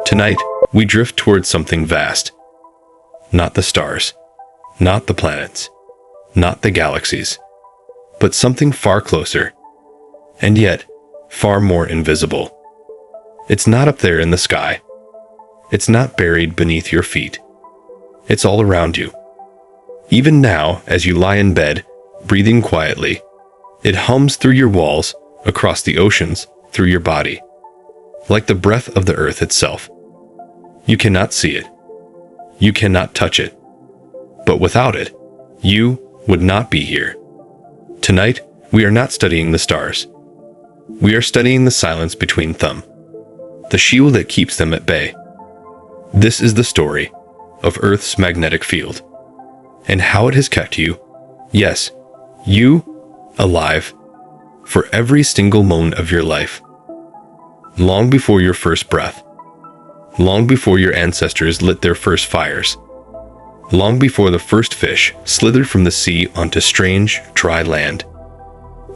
Tonight, we drift towards something vast. Not the stars, not the planets, not the galaxies, but something far closer, and yet far more invisible. It's not up there in the sky. It's not buried beneath your feet. It's all around you. Even now, as you lie in bed, breathing quietly, it hums through your walls, across the oceans, through your body, like the breath of the earth itself. You cannot see it. You cannot touch it. But without it, you would not be here. Tonight, we are not studying the stars. We are studying the silence between them, the shield that keeps them at bay. This is the story of Earth's magnetic field, and how it has kept you, yes, you, alive, for every single moment of your life. Long before your first breath, long before your ancestors lit their first fires, long before the first fish slithered from the sea onto strange, dry land,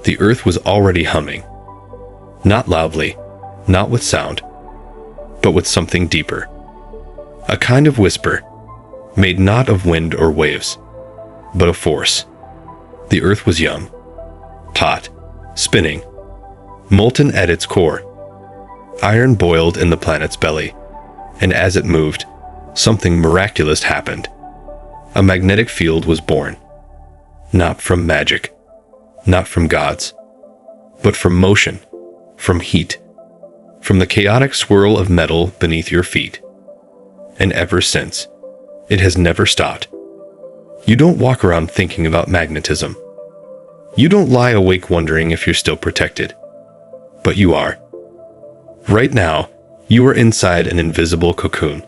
the earth was already humming. Not loudly, not with sound, but with something deeper. A kind of whisper, made not of wind or waves, but of force. The earth was young, taut, spinning, molten at its core. Iron boiled in the planet's belly, and as it moved, something miraculous happened. A magnetic field was born. Not from magic, not from gods, but from motion, from heat, from the chaotic swirl of metal beneath your feet. And ever since, it has never stopped. You don't walk around thinking about magnetism. You don't lie awake wondering if you're still protected. But you are. Right now, you are inside an invisible cocoon.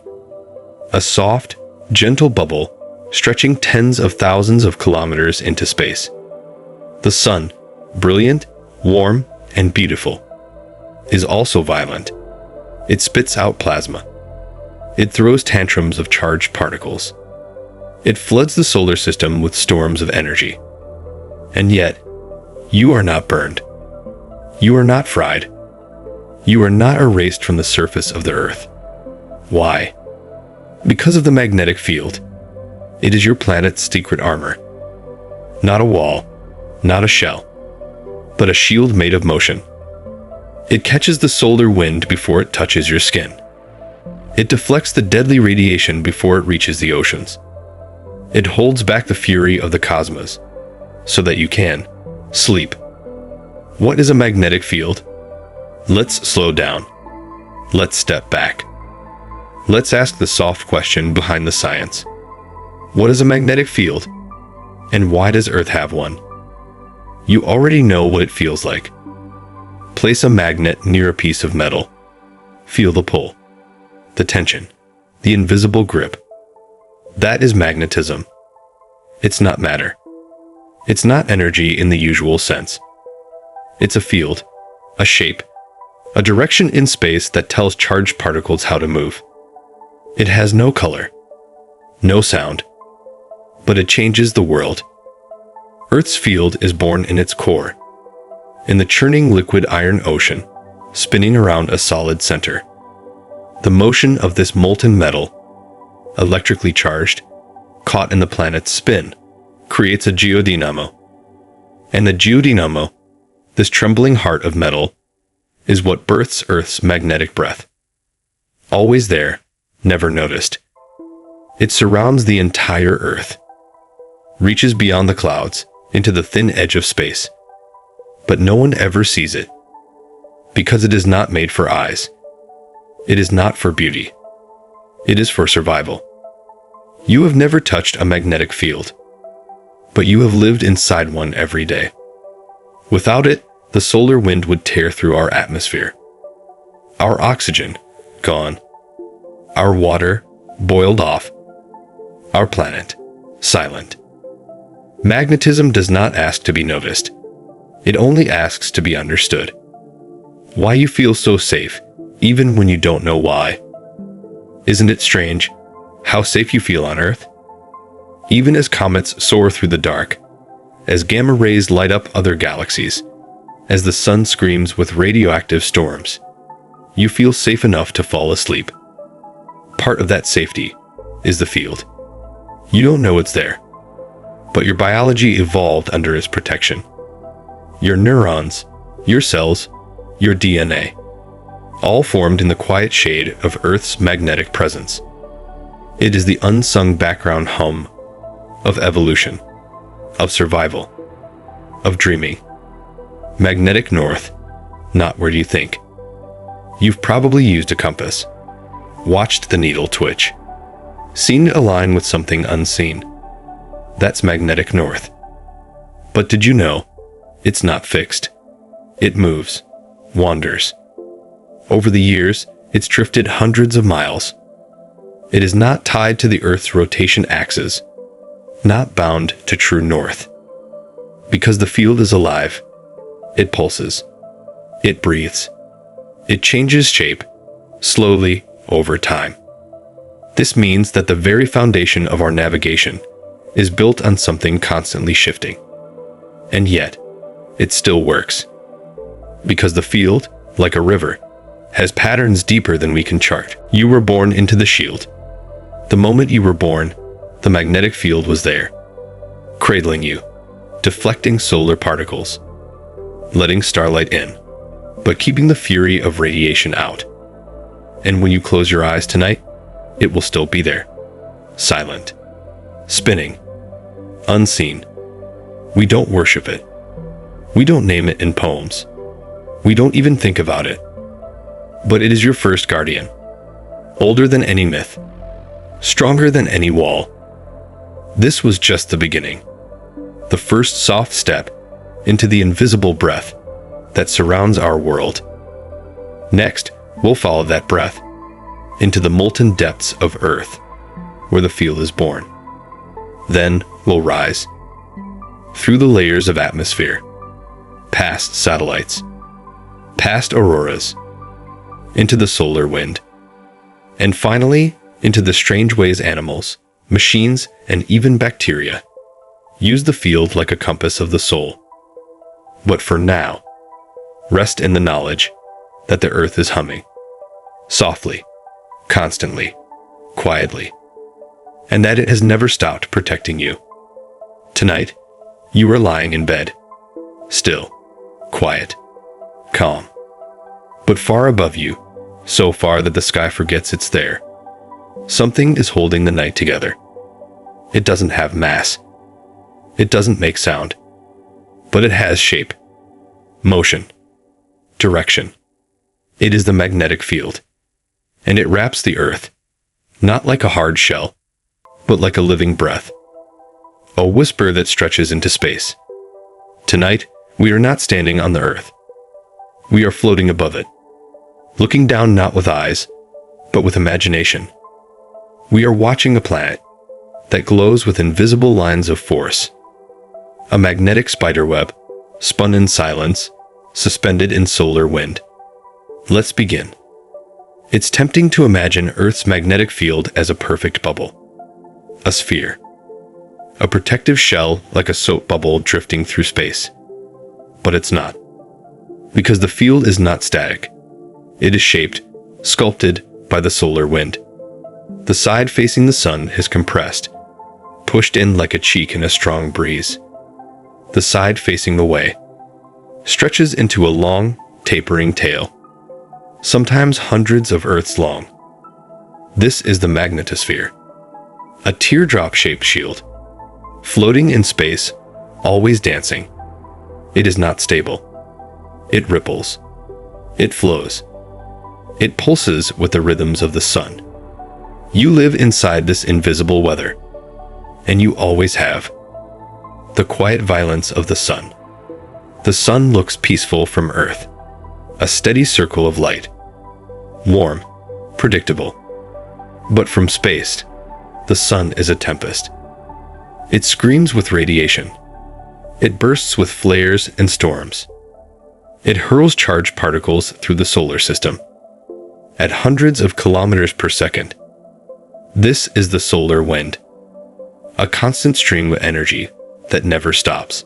A soft, gentle bubble stretching tens of thousands of kilometers into space. The sun, brilliant, warm, and beautiful, is also violent. It spits out plasma. It throws tantrums of charged particles. It floods the solar system with storms of energy. And yet, you are not burned. You are not fried. You are not erased from the surface of the earth. Why? Because of the magnetic field. It is your planet's secret armor. Not a wall, not a shell, but a shield made of motion. It catches the solar wind before it touches your skin. It deflects the deadly radiation before it reaches the oceans. It holds back the fury of the cosmos, so that you can sleep. What is a magnetic field? Let's slow down. Let's step back. Let's ask the soft question behind the science. What is a magnetic field? And why does Earth have one? You already know what it feels like. Place a magnet near a piece of metal. Feel the pull, the tension, the invisible grip. That is magnetism. It's not matter. It's not energy in the usual sense. It's a field, a shape, a direction in space that tells charged particles how to move. It has no color, no sound, but it changes the world. Earth's field is born in its core, in the churning liquid iron ocean, spinning around a solid center. The motion of this molten metal, electrically charged, caught in the planet's spin, creates a geodynamo. And the geodynamo, this trembling heart of metal, is what births Earth's magnetic breath. Always there, never noticed. It surrounds the entire Earth, reaches beyond the clouds, into the thin edge of space. But no one ever sees it, because it is not made for eyes. It is not for beauty. It is for survival. You have never touched a magnetic field, but you have lived inside one every day. Without it, the solar wind would tear through our atmosphere. Our oxygen, gone. Our water, boiled off. Our planet, silent. Magnetism does not ask to be noticed. It only asks to be understood. Why you feel so safe, even when you don't know why. Isn't it strange how safe you feel on Earth? Even as comets soar through the dark, as gamma rays light up other galaxies, as the sun screams with radioactive storms, you feel safe enough to fall asleep. part of that safety is the field. You don't know it's there, but your biology evolved under its protection. Your neurons, your cells, your DNA, all formed in the quiet shade of Earth's magnetic presence. It is the unsung background hum of evolution, of survival, of dreaming. Magnetic north, not where you think. You've probably used a compass, watched the needle twitch, seen it align with something unseen. That's magnetic north. But did you know it's not fixed? It moves, wanders. Over the years, it's drifted hundreds of miles. It is not tied to the Earth's rotation axis, not bound to true north. Because the field is alive, it pulses, it breathes, it changes shape, slowly over time. This means that the very foundation of our navigation is built on something constantly shifting. And yet, it still works. Because the field, like a river, has patterns deeper than we can chart. You were born into the shield. The moment you were born, the magnetic field was there, cradling you, deflecting solar particles, letting starlight in, but keeping the fury of radiation out. And when you close your eyes tonight, it will still be there, silent, spinning, unseen. We don't worship it. We don't name it in poems. We don't even think about it. But it is your first guardian, older than any myth, stronger than any wall. This was just the beginning, the first soft step into the invisible breath that surrounds our world. Next, we'll follow that breath into the molten depths of Earth, where the field is born. Then we'll rise through the layers of atmosphere, past satellites, past auroras, into the solar wind, and finally into the strange ways animals, machines, and even bacteria use the field like a compass of the soul. But for now, rest in the knowledge that the Earth is humming, softly, constantly, quietly, and that it has never stopped protecting you. Tonight, you are lying in bed, still, quiet, calm. But far above you, so far that the sky forgets it's there, something is holding the night together. It doesn't have mass. It doesn't make sound. But it has shape, motion, direction. It is the magnetic field. And it wraps the Earth, not like a hard shell, but like a living breath. A whisper that stretches into space. Tonight, we are not standing on the Earth. We are floating above it, looking down not with eyes, but with imagination. We are watching a planet that glows with invisible lines of force. A magnetic spiderweb, spun in silence, suspended in solar wind. Let's begin. It's tempting to imagine Earth's magnetic field as a perfect bubble. A sphere. A protective shell like a soap bubble drifting through space. But it's not. Because the field is not static. It is shaped, sculpted by the solar wind. The side facing the sun is compressed, pushed in like a cheek in a strong breeze. The side facing away stretches into a long, tapering tail, sometimes hundreds of Earths long. This is the magnetosphere, a teardrop-shaped shield, floating in space, always dancing. It is not stable. It ripples. It flows. It pulses with the rhythms of the sun. You live inside this invisible weather, and you always have. The quiet violence of the sun. The sun looks peaceful from Earth, a steady circle of light, warm, predictable. But from space, the sun is a tempest. It screams with radiation. It bursts with flares and storms. It hurls charged particles through the solar system at hundreds of kilometers per second. This is the solar wind, a constant stream of energy that never stops.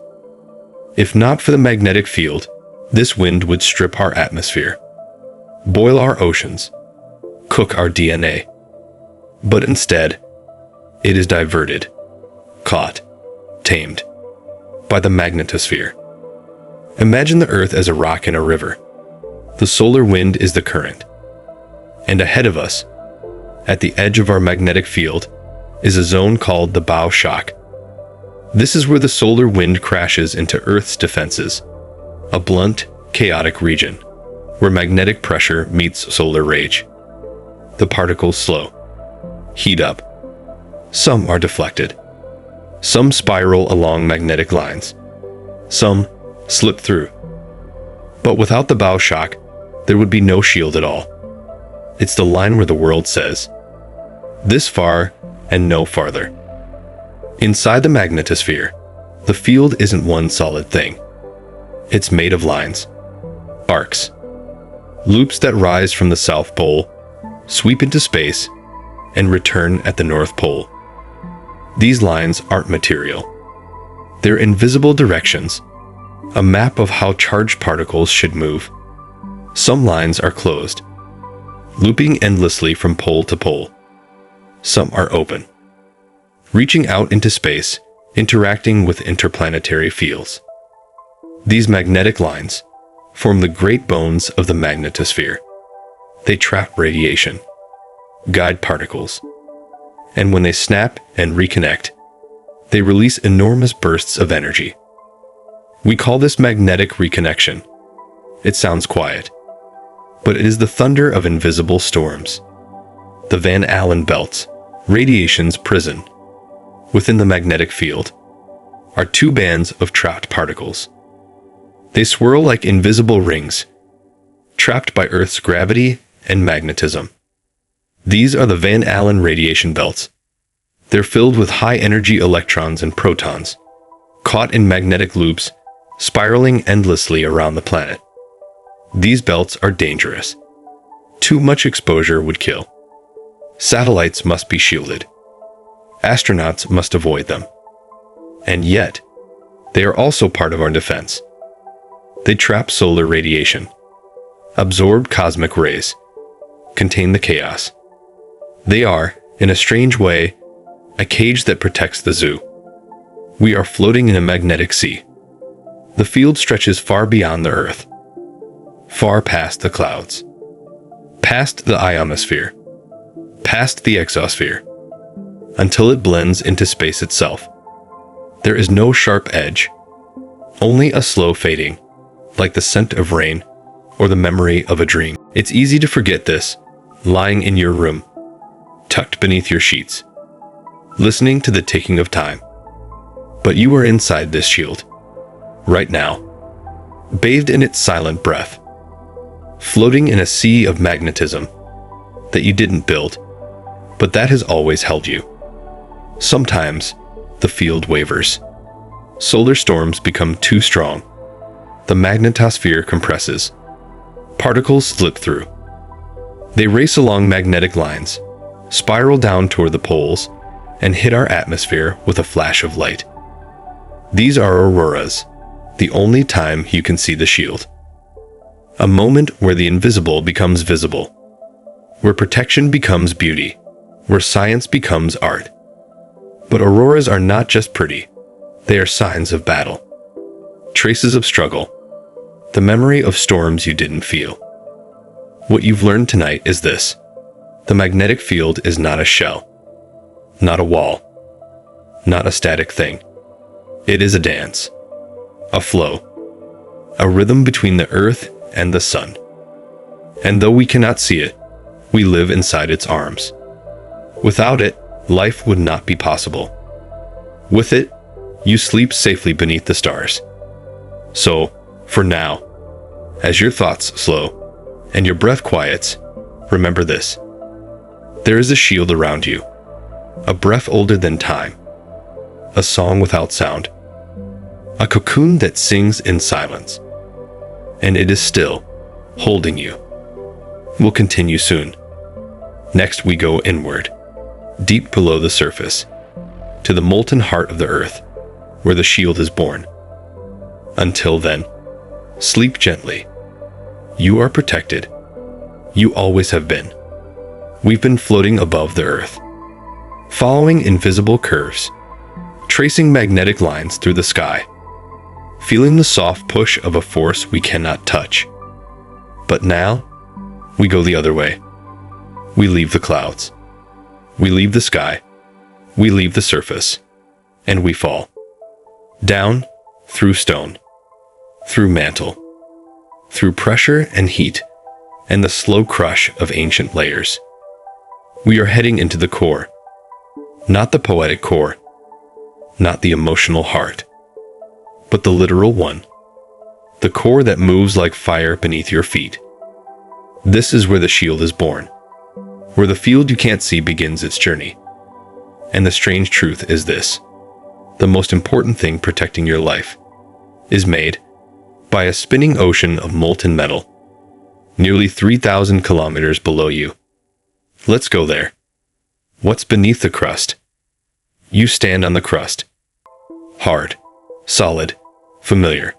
If not for the magnetic field, this wind would strip our atmosphere, boil our oceans, cook our DNA, But instead, it is diverted, caught, tamed by the magnetosphere. Imagine the Earth as a rock in a river. The solar wind is the current. And ahead of us, at the edge of our magnetic field, is a zone called the bow shock. This is where the solar wind crashes into Earth's defenses, a blunt, chaotic region where magnetic pressure meets solar rage. The particles slow, heat up. Some are deflected. Some spiral along magnetic lines. Some slip through. But without the bow shock, there would be no shield at all. It's the line where the world says, this far and no farther. Inside the magnetosphere, the field isn't one solid thing. It's made of lines, arcs, loops that rise from the South Pole, sweep into space, and return at the North Pole. These lines aren't material. They're invisible directions, a map of how charged particles should move. Some lines are closed, looping endlessly from pole to pole. Some are open, reaching out into space, interacting with interplanetary fields. These magnetic lines form the great bones of the magnetosphere. They trap radiation, guide particles, and when they snap and reconnect, they release enormous bursts of energy. We call this magnetic reconnection. It sounds quiet, but it is the thunder of invisible storms. The Van Allen belts, radiation's prison. Within the magnetic field are two bands of trapped particles. They swirl like invisible rings, trapped by Earth's gravity and magnetism. These are the Van Allen radiation belts. They're filled with high-energy electrons and protons, caught in magnetic loops, spiraling endlessly around the planet. These belts are dangerous. Too much exposure would kill. Satellites must be shielded. Astronauts must avoid them. And yet, they are also part of our defense. They trap solar radiation, absorb cosmic rays, contain the chaos. They are, in a strange way, a cage that protects the zoo. We are floating in a magnetic sea. The field stretches far beyond the Earth, far past the clouds, past the ionosphere, past the exosphere, until it blends into space itself. There is no sharp edge, only a slow fading, like the scent of rain or the memory of a dream. It's easy to forget this, lying in your room, tucked beneath your sheets, listening to the ticking of time. But you are inside this shield, right now, bathed in its silent breath, floating in a sea of magnetism that you didn't build, but that has always held you. Sometimes, the field wavers. Solar storms become too strong. The magnetosphere compresses. Particles slip through. They race along magnetic lines, spiral down toward the poles, and hit our atmosphere with a flash of light. These are auroras, the only time you can see the shield. A moment where the invisible becomes visible, where protection becomes beauty, where science becomes art. But auroras are not just pretty. They are signs of battle, traces of struggle, the memory of storms you didn't feel. What you've learned tonight is this: the magnetic field is not a shell, not a wall, not a static thing. It is a dance, a flow, a rhythm between the earth and the sun. And though we cannot see it, we live inside its arms. Without it, life would not be possible. With it, you sleep safely beneath the stars. So, for now, as your thoughts slow and your breath quiets, remember this: there is a shield around you, a breath older than time, a song without sound, a cocoon that sings in silence, and it is still holding you. We'll continue soon. Next we go inward, deep below the surface, to the molten heart of the earth, where the shield is born. Until then, sleep gently. You are protected. You always have been. We've been floating above the earth, following invisible curves, tracing magnetic lines through the sky, feeling the soft push of a force we cannot touch. But now, we go the other way. We leave the clouds. We leave the sky. We leave the surface. And we fall. Down, through stone, through mantle, through pressure and heat, and the slow crush of ancient layers. We are heading into the core. Not the poetic core. Not the emotional heart. But the literal one. The core that moves like fire beneath your feet. This is where the shield is born. Where the field you can't see begins its journey. And the strange truth is this. The most important thing protecting your life is made by a spinning ocean of molten metal, nearly 3,000 kilometers below you. Let's go there. What's beneath the crust? You stand on the crust. Hard, solid, familiar.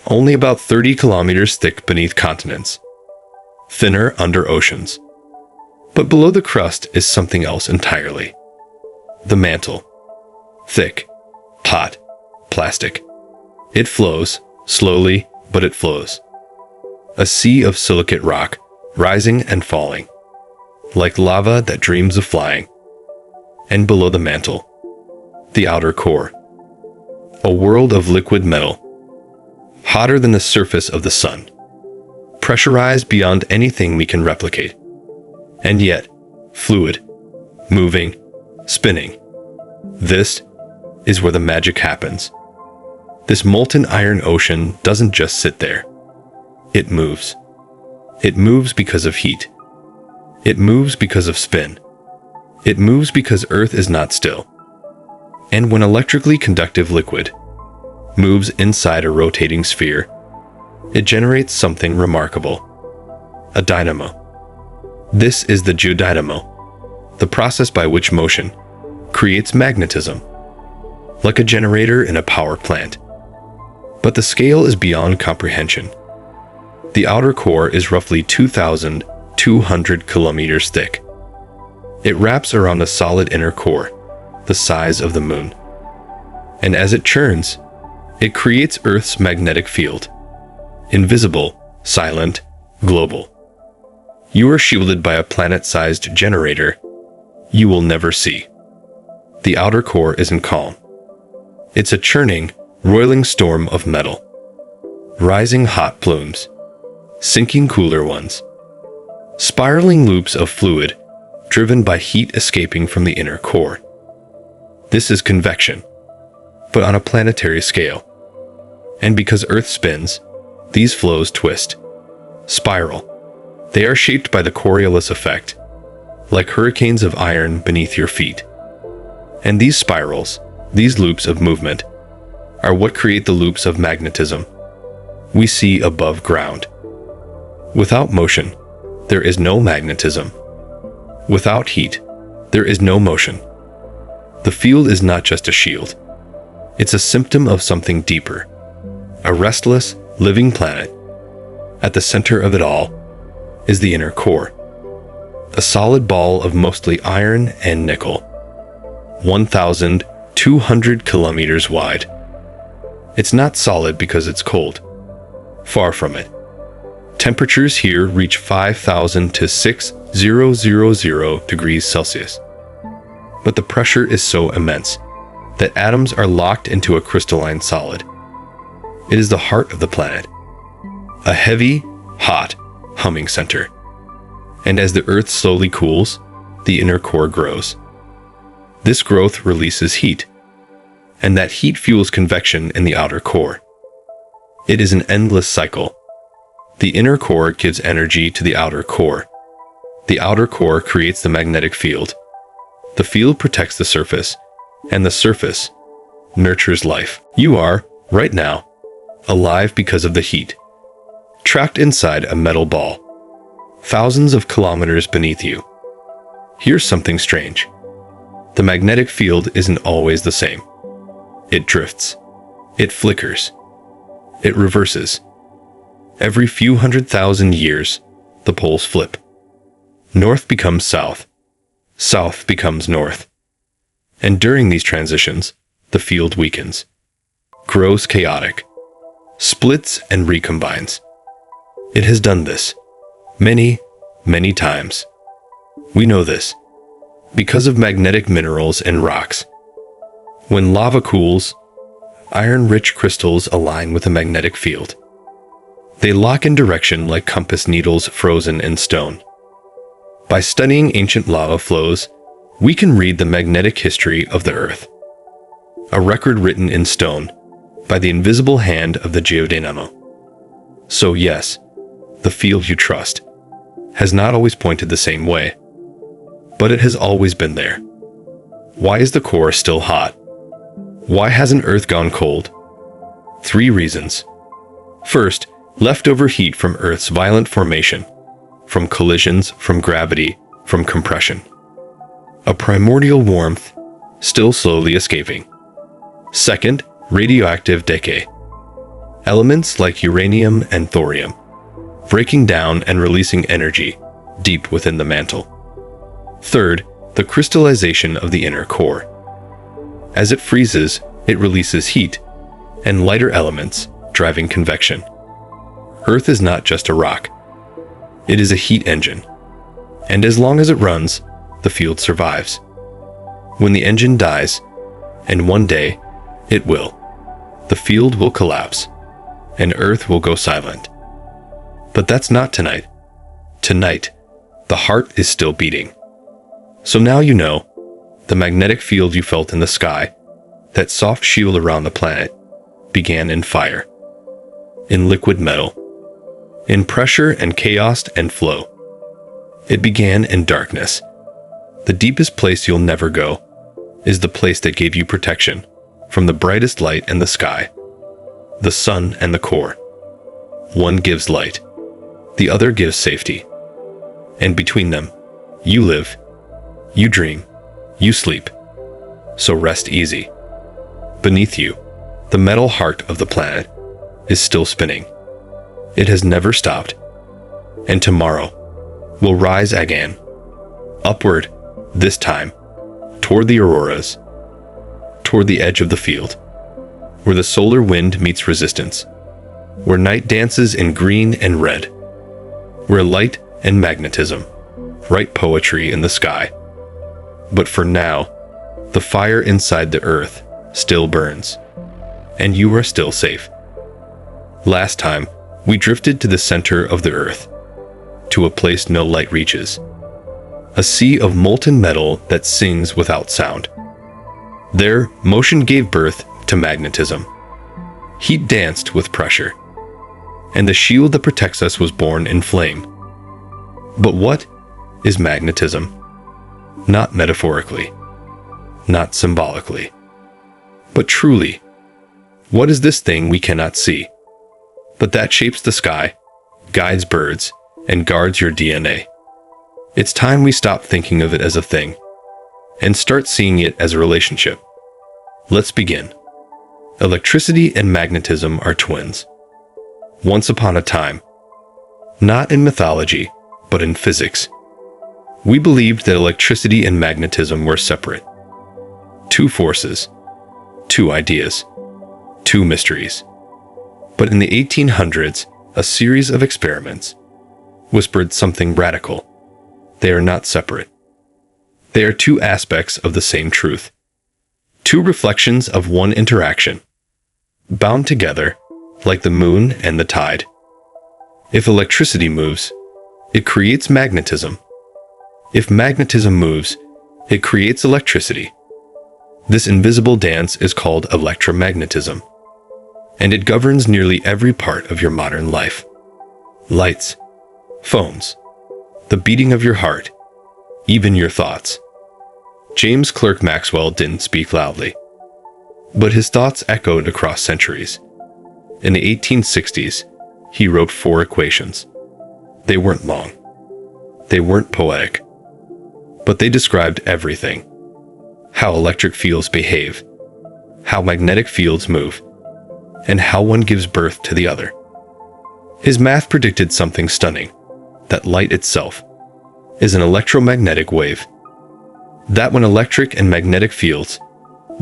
Only about 30 kilometers thick beneath continents. Thinner under oceans. But below the crust is something else entirely. The mantle. Thick, hot, plastic. It flows, slowly, but it flows. A sea of silicate rock, rising and falling. Like lava that dreams of flying. And below the mantle, the outer core. A world of liquid metal. Hotter than the surface of the sun. Pressurized beyond anything we can replicate. And yet, fluid, moving, spinning. This is where the magic happens. This molten iron ocean doesn't just sit there. It moves. It moves because of heat. It moves because of spin. It moves because Earth is not still. And when electrically conductive liquid moves inside a rotating sphere, it generates something remarkable. A dynamo. This is the geodynamo, the process by which motion creates magnetism, like a generator in a power plant. But the scale is beyond comprehension. The outer core is roughly 2,200 kilometers thick. It wraps around a solid inner core, the size of the moon. And as it churns, it creates Earth's magnetic field. Invisible, silent, global. You are shielded by a planet-sized generator you will never see. The outer core isn't calm. It's a churning, roiling storm of metal. Rising hot plumes. Sinking cooler ones. Spiraling loops of fluid, driven by heat escaping from the inner core. This is convection, but on a planetary scale. And because Earth spins, these flows twist, spiral. They are shaped by the Coriolis effect, like hurricanes of iron beneath your feet. And these spirals, these loops of movement, are what create the loops of magnetism we see above ground. Without motion, there is no magnetism. Without heat, there is no motion. The field is not just a shield. It's a symptom of something deeper. A restless, living planet. At the center of it all is the inner core. A solid ball of mostly iron and nickel. 1,200 kilometers wide. It's not solid because it's cold. Far from it. Temperatures here reach 5,000 to 6,000 degrees Celsius. But the pressure is so immense that atoms are locked into a crystalline solid. It is the heart of the planet. A heavy, hot, humming center. And as the Earth slowly cools, the inner core grows. This growth releases heat, and that heat fuels convection in the outer core. It is an endless cycle. The inner core gives energy to the outer core. The outer core creates the magnetic field. The field protects the surface, and the surface nurtures life. You are, right now, alive because of the heat. Trapped inside a metal ball, thousands of kilometers beneath you. Here's something strange. The magnetic field isn't always the same. It drifts. It flickers. It reverses. Every few 100,000 years, the poles flip. North becomes south. South becomes north. And during these transitions, the field weakens, grows chaotic, splits and recombines. It has done this many, many times. We know this because of magnetic minerals and rocks. When lava cools, iron-rich crystals align with a magnetic field. They lock in direction like compass needles frozen in stone. By studying ancient lava flows, we can read the magnetic history of the Earth, a record written in stone by the invisible hand of the Geodynamo. So yes, the field you trust has not always pointed the same way, but it has always been there. Why is the core still hot? Why hasn't Earth gone cold? 3 reasons. First, leftover heat from Earth's violent formation, from collisions, from gravity, from compression. A primordial warmth, still slowly escaping. Second, radioactive decay. Elements like uranium and thorium, breaking down and releasing energy deep within the mantle. Third, the crystallization of the inner core. As it freezes, it releases heat and lighter elements, driving convection. Earth is not just a rock. It is a heat engine. And as long as it runs, the field survives. When the engine dies, and one day it will, the field will collapse, and Earth will go silent. But that's not tonight. Tonight, the heart is still beating. So now you know, the magnetic field you felt in the sky, that soft shield around the planet, began in fire, in liquid metal, in pressure and chaos and flow. It began in darkness. The deepest place you'll never go is the place that gave you protection from the brightest light in the sky, the sun and the core. One gives light, the other gives safety. And between them, you live, you dream, you sleep. So rest easy. Beneath you, the metal heart of the planet is still spinning. It has never stopped. And tomorrow will rise again, upward, this time, toward the auroras, toward the edge of the field, where the solar wind meets resistance, where night dances in green and red, where light and magnetism write poetry in the sky. But for now, the fire inside the earth still burns, and you are still safe. Last time, we drifted to the center of the earth, to a place no light reaches, a sea of molten metal that sings without sound. There, motion gave birth to magnetism. Heat danced with pressure, and the shield that protects us was born in flame. But what is magnetism? Not metaphorically, not symbolically, but truly. What is this thing we cannot see, but that shapes the sky, guides birds, and guards your DNA? It's time we stop thinking of it as a thing and start seeing it as a relationship. Let's begin. Electricity and magnetism are twins. Once upon a time, not in mythology, but in physics, we believed that electricity and magnetism were separate. Two forces, two ideas, two mysteries. But in the 1800s, a series of experiments whispered something radical. They are not separate. They are two aspects of the same truth. Two reflections of one interaction, bound together like the moon and the tide. If electricity moves, it creates magnetism. If magnetism moves, it creates electricity. This invisible dance is called electromagnetism, and it governs nearly every part of your modern life. Lights, phones, the beating of your heart, even your thoughts. James Clerk Maxwell didn't speak loudly, but his thoughts echoed across centuries. In the 1860s, he wrote 4 equations. They weren't long. They weren't poetic. But they described everything. How electric fields behave, how magnetic fields move, and how one gives birth to the other. His math predicted something stunning, that light itself is an electromagnetic wave. That when electric and magnetic fields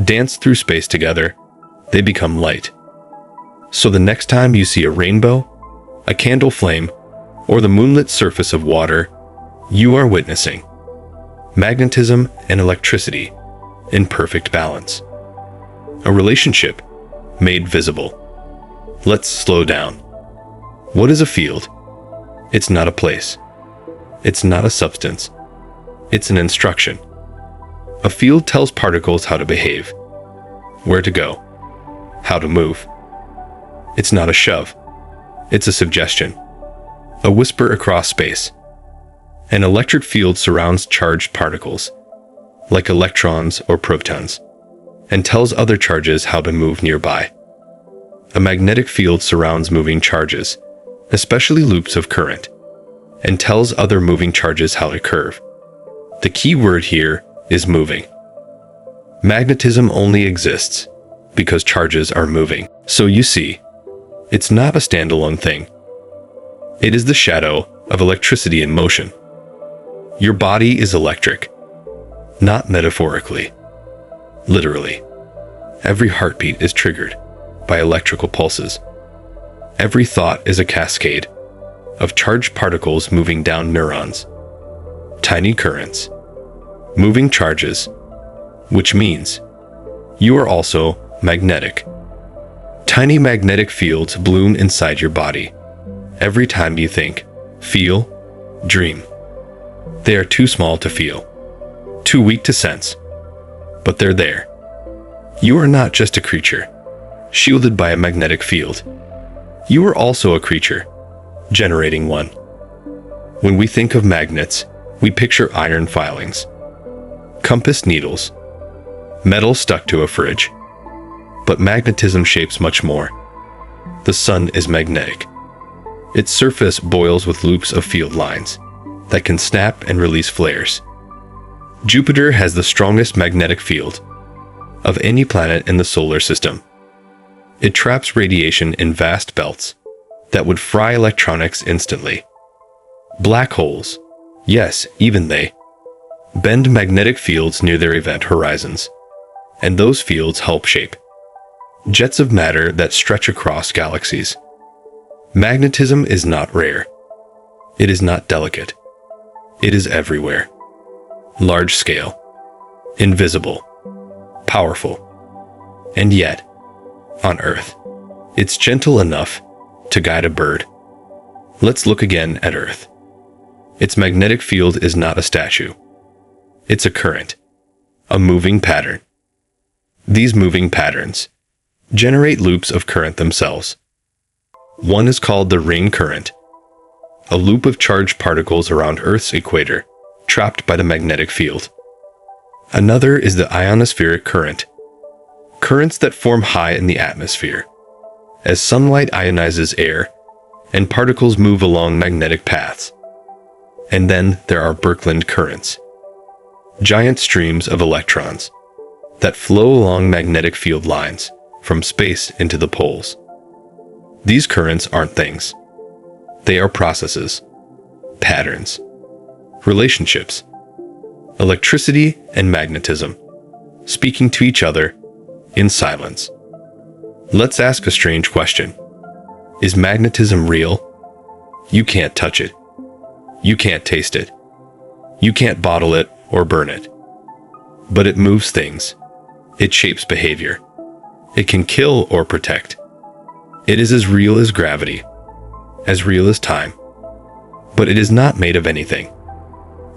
dance through space together, they become light. So the next time you see a rainbow, a candle flame, or the moonlit surface of water, you are witnessing magnetism and electricity in perfect balance. A relationship made visible. Let's slow down. What is a field? It's not a place. It's not a substance. It's an instruction. A field tells particles how to behave, where to go, how to move. It's not a shove. It's a suggestion, a whisper across space. An electric field surrounds charged particles, like electrons or protons, and tells other charges how to move nearby. A magnetic field surrounds moving charges, especially loops of current, and tells other moving charges how to curve. The key word here is moving. Magnetism only exists because charges are moving. So you see, it's not a standalone thing. It is the shadow of electricity in motion. Your body is electric, not metaphorically, literally. Every heartbeat is triggered by electrical pulses. Every thought is a cascade of charged particles moving down neurons. Tiny currents, moving charges, which means you are also magnetic. Tiny magnetic fields bloom inside your body every time you think, feel, dream. They are too small to feel, too weak to sense, but they're there. You are not just a creature, shielded by a magnetic field. You are also a creature, generating one. When we think of magnets, we picture iron filings, compass needles, metal stuck to a fridge. But magnetism shapes much more. The sun is magnetic. Its surface boils with loops of field lines that can snap and release flares. Jupiter has the strongest magnetic field of any planet in the solar system. It traps radiation in vast belts that would fry electronics instantly. Black holes, yes, even they, bend magnetic fields near their event horizons, and those fields help shape jets of matter that stretch across galaxies. Magnetism is not rare. It is not delicate. It is everywhere. Large scale, invisible, powerful. And yet, on Earth, it's gentle enough to guide a bird. Let's look again at Earth. Its magnetic field is not a statue. It's a current, a moving pattern. These moving patterns generate loops of current themselves. One is called the ring current, a loop of charged particles around Earth's equator, trapped by the magnetic field. Another is the ionospheric current, currents that form high in the atmosphere, as sunlight ionizes air and particles move along magnetic paths. And then there are Birkeland currents, giant streams of electrons that flow along magnetic field lines from space into the poles. These currents aren't things. They are processes, patterns, relationships, electricity and magnetism, speaking to each other in silence. Let's ask a strange question. Is magnetism real? You can't touch it. You can't taste it. You can't bottle it or burn it. But it moves things. It shapes behavior. It can kill or protect. It is as real as gravity, as real as time. But it is not made of anything.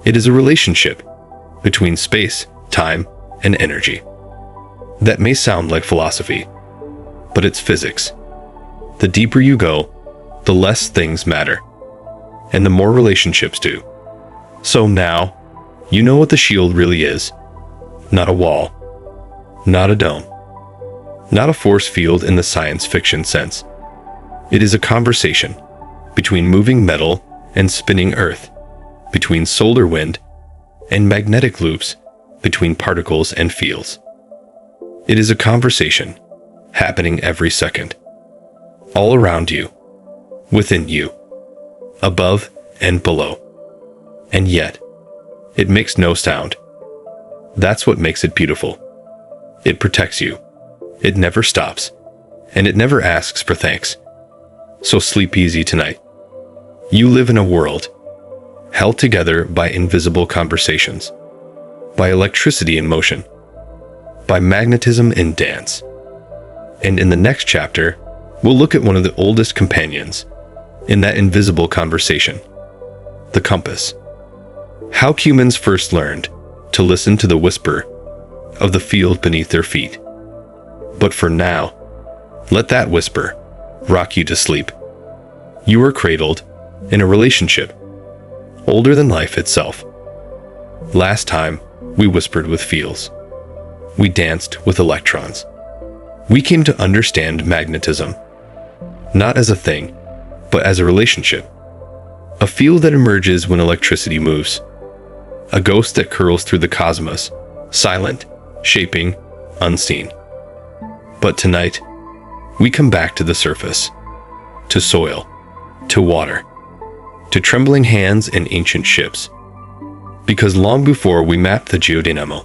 It is a relationship between space, time, and energy. That may sound like philosophy, but it's physics. The deeper you go, the less things matter, and the more relationships do. So now, you know what the shield really is. Not a wall, not a dome, not a force field in the science fiction sense. It is a conversation between moving metal and spinning earth, between solar wind and magnetic loops, between particles and fields. It is a conversation happening every second, all around you, within you, above and below. And yet, it makes no sound. That's what makes it beautiful. It protects you. It never stops. And it never asks for thanks. So sleep easy tonight. You live in a world held together by invisible conversations, by electricity in motion, by magnetism in dance. And in the next chapter, we'll look at one of the oldest companions in that invisible conversation, the compass. How humans first learned to listen to the whisper of the field beneath their feet. But for now, let that whisper rock you to sleep. You are cradled in a relationship older than life itself. Last time, we whispered with fields. We danced with electrons. We came to understand magnetism, not as a thing, but as a relationship. A field that emerges when electricity moves. A ghost that curls through the cosmos, silent, shaping, unseen. But tonight, we come back to the surface, to soil, to water, to trembling hands and ancient ships. Because long before we mapped the geodynamo,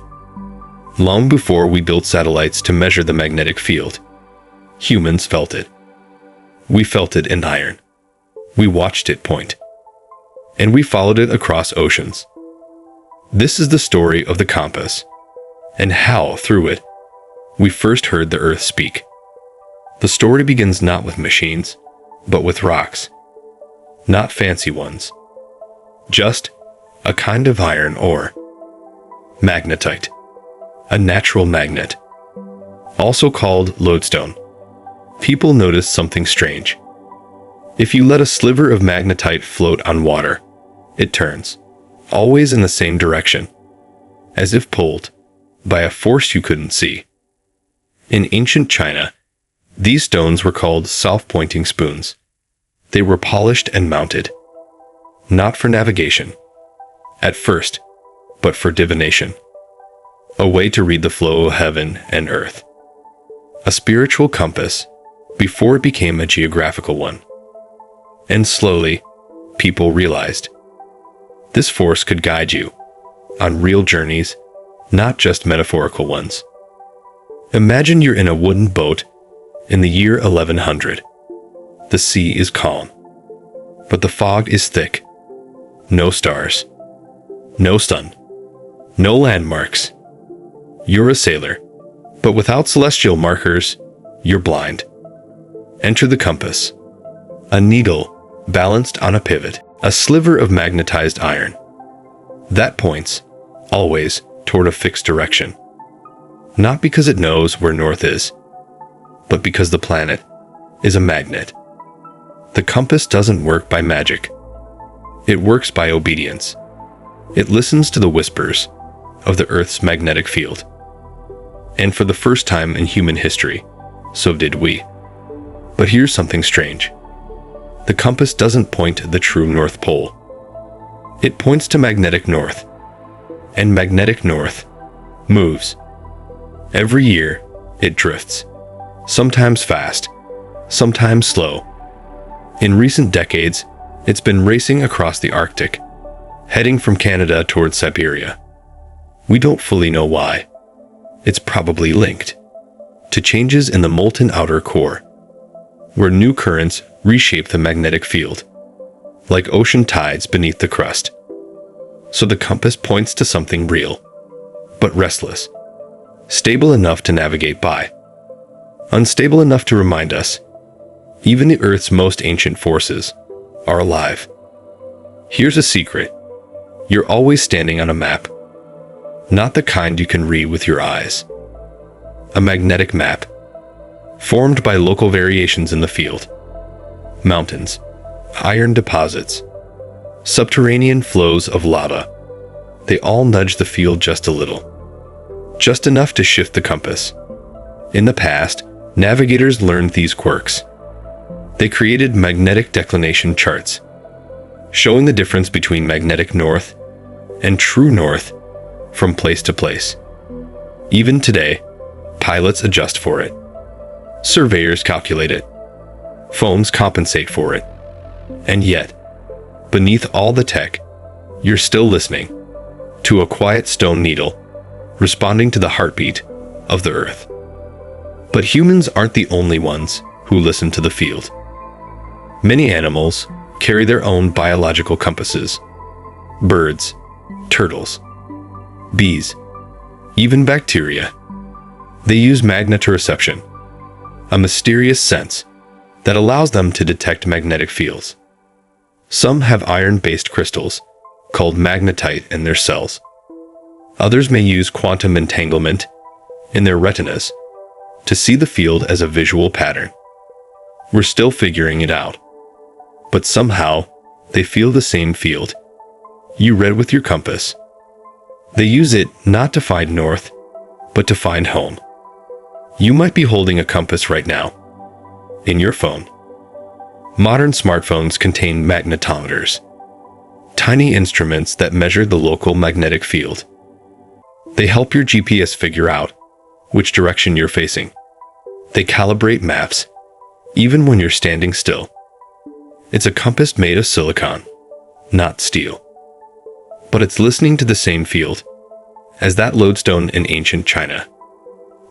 long before we built satellites to measure the magnetic field, humans felt it. We felt it in iron. We watched it point. And we followed it across oceans. This is the story of the compass, and how, through it, we first heard the earth speak. The story begins not with machines, but with rocks. Not fancy ones. Just a kind of iron ore. Magnetite. A natural magnet. Also called lodestone. People noticed something strange. If you let a sliver of magnetite float on water, it turns, always in the same direction, as if pulled by a force you couldn't see. In ancient China, these stones were called self-pointing spoons. They were polished and mounted, not for navigation, at first, but for divination. A way to read the flow of heaven and earth. A spiritual compass, before it became a geographical one. And slowly, people realized this force could guide you on real journeys, not just metaphorical ones. Imagine you're in a wooden boat in the year 1100. The sea is calm, but the fog is thick. No stars, no sun, no landmarks. You're a sailor, but without celestial markers, you're blind. Enter the compass. A needle balanced on a pivot, a sliver of magnetized iron. That points, always, toward a fixed direction. Not because it knows where north is, but because the planet is a magnet. The compass doesn't work by magic. It works by obedience. It listens to the whispers of the Earth's magnetic field. And for the first time in human history, so did we. But here's something strange. The compass doesn't point to the true North Pole. It points to magnetic north. And magnetic north moves. Every year, it drifts. Sometimes fast, sometimes slow. In recent decades, it's been racing across the Arctic, heading from Canada towards Siberia. We don't fully know why. It's probably linked to changes in the molten outer core, where new currents reshape the magnetic field, like ocean tides beneath the crust. So the compass points to something real, but restless, stable enough to navigate by, unstable enough to remind us even the Earth's most ancient forces are alive. Here's a secret. You're always standing on a map, not the kind you can read with your eyes. A magnetic map, formed by local variations in the field. Mountains, iron deposits, subterranean flows of lava. They all nudge the field just a little. Just enough to shift the compass. In the past, navigators learned these quirks. They created magnetic declination charts, showing the difference between magnetic north and true north from place to place. Even today, pilots adjust for it. Surveyors calculate it. Phones compensate for it. And yet, beneath all the tech, you're still listening to a quiet stone needle responding to the heartbeat of the Earth. But humans aren't the only ones who listen to the field. Many animals carry their own biological compasses. Birds, turtles, bees, even bacteria. They use magnetoreception, a mysterious sense that allows them to detect magnetic fields. Some have iron-based crystals, called magnetite, in their cells. Others may use quantum entanglement in their retinas to see the field as a visual pattern. We're still figuring it out. But somehow, they feel the same field you read with your compass. They use it not to find north, but to find home. You might be holding a compass right now, in your phone. Modern smartphones contain magnetometers, tiny instruments that measure the local magnetic field. They help your GPS figure out which direction you're facing. They calibrate maps, even when you're standing still. It's a compass made of silicon, not steel. But it's listening to the same field as that lodestone in ancient China.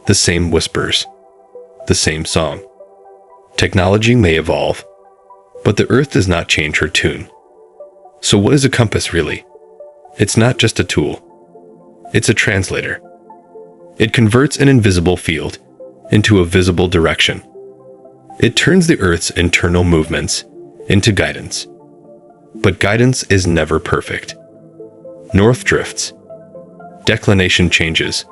The same whispers, the same song. Technology may evolve, but the Earth does not change her tune. So what is a compass really? It's not just a tool. It's a translator. It converts an invisible field into a visible direction. It turns the Earth's internal movements into guidance. But guidance is never perfect. North drifts. Declination changes.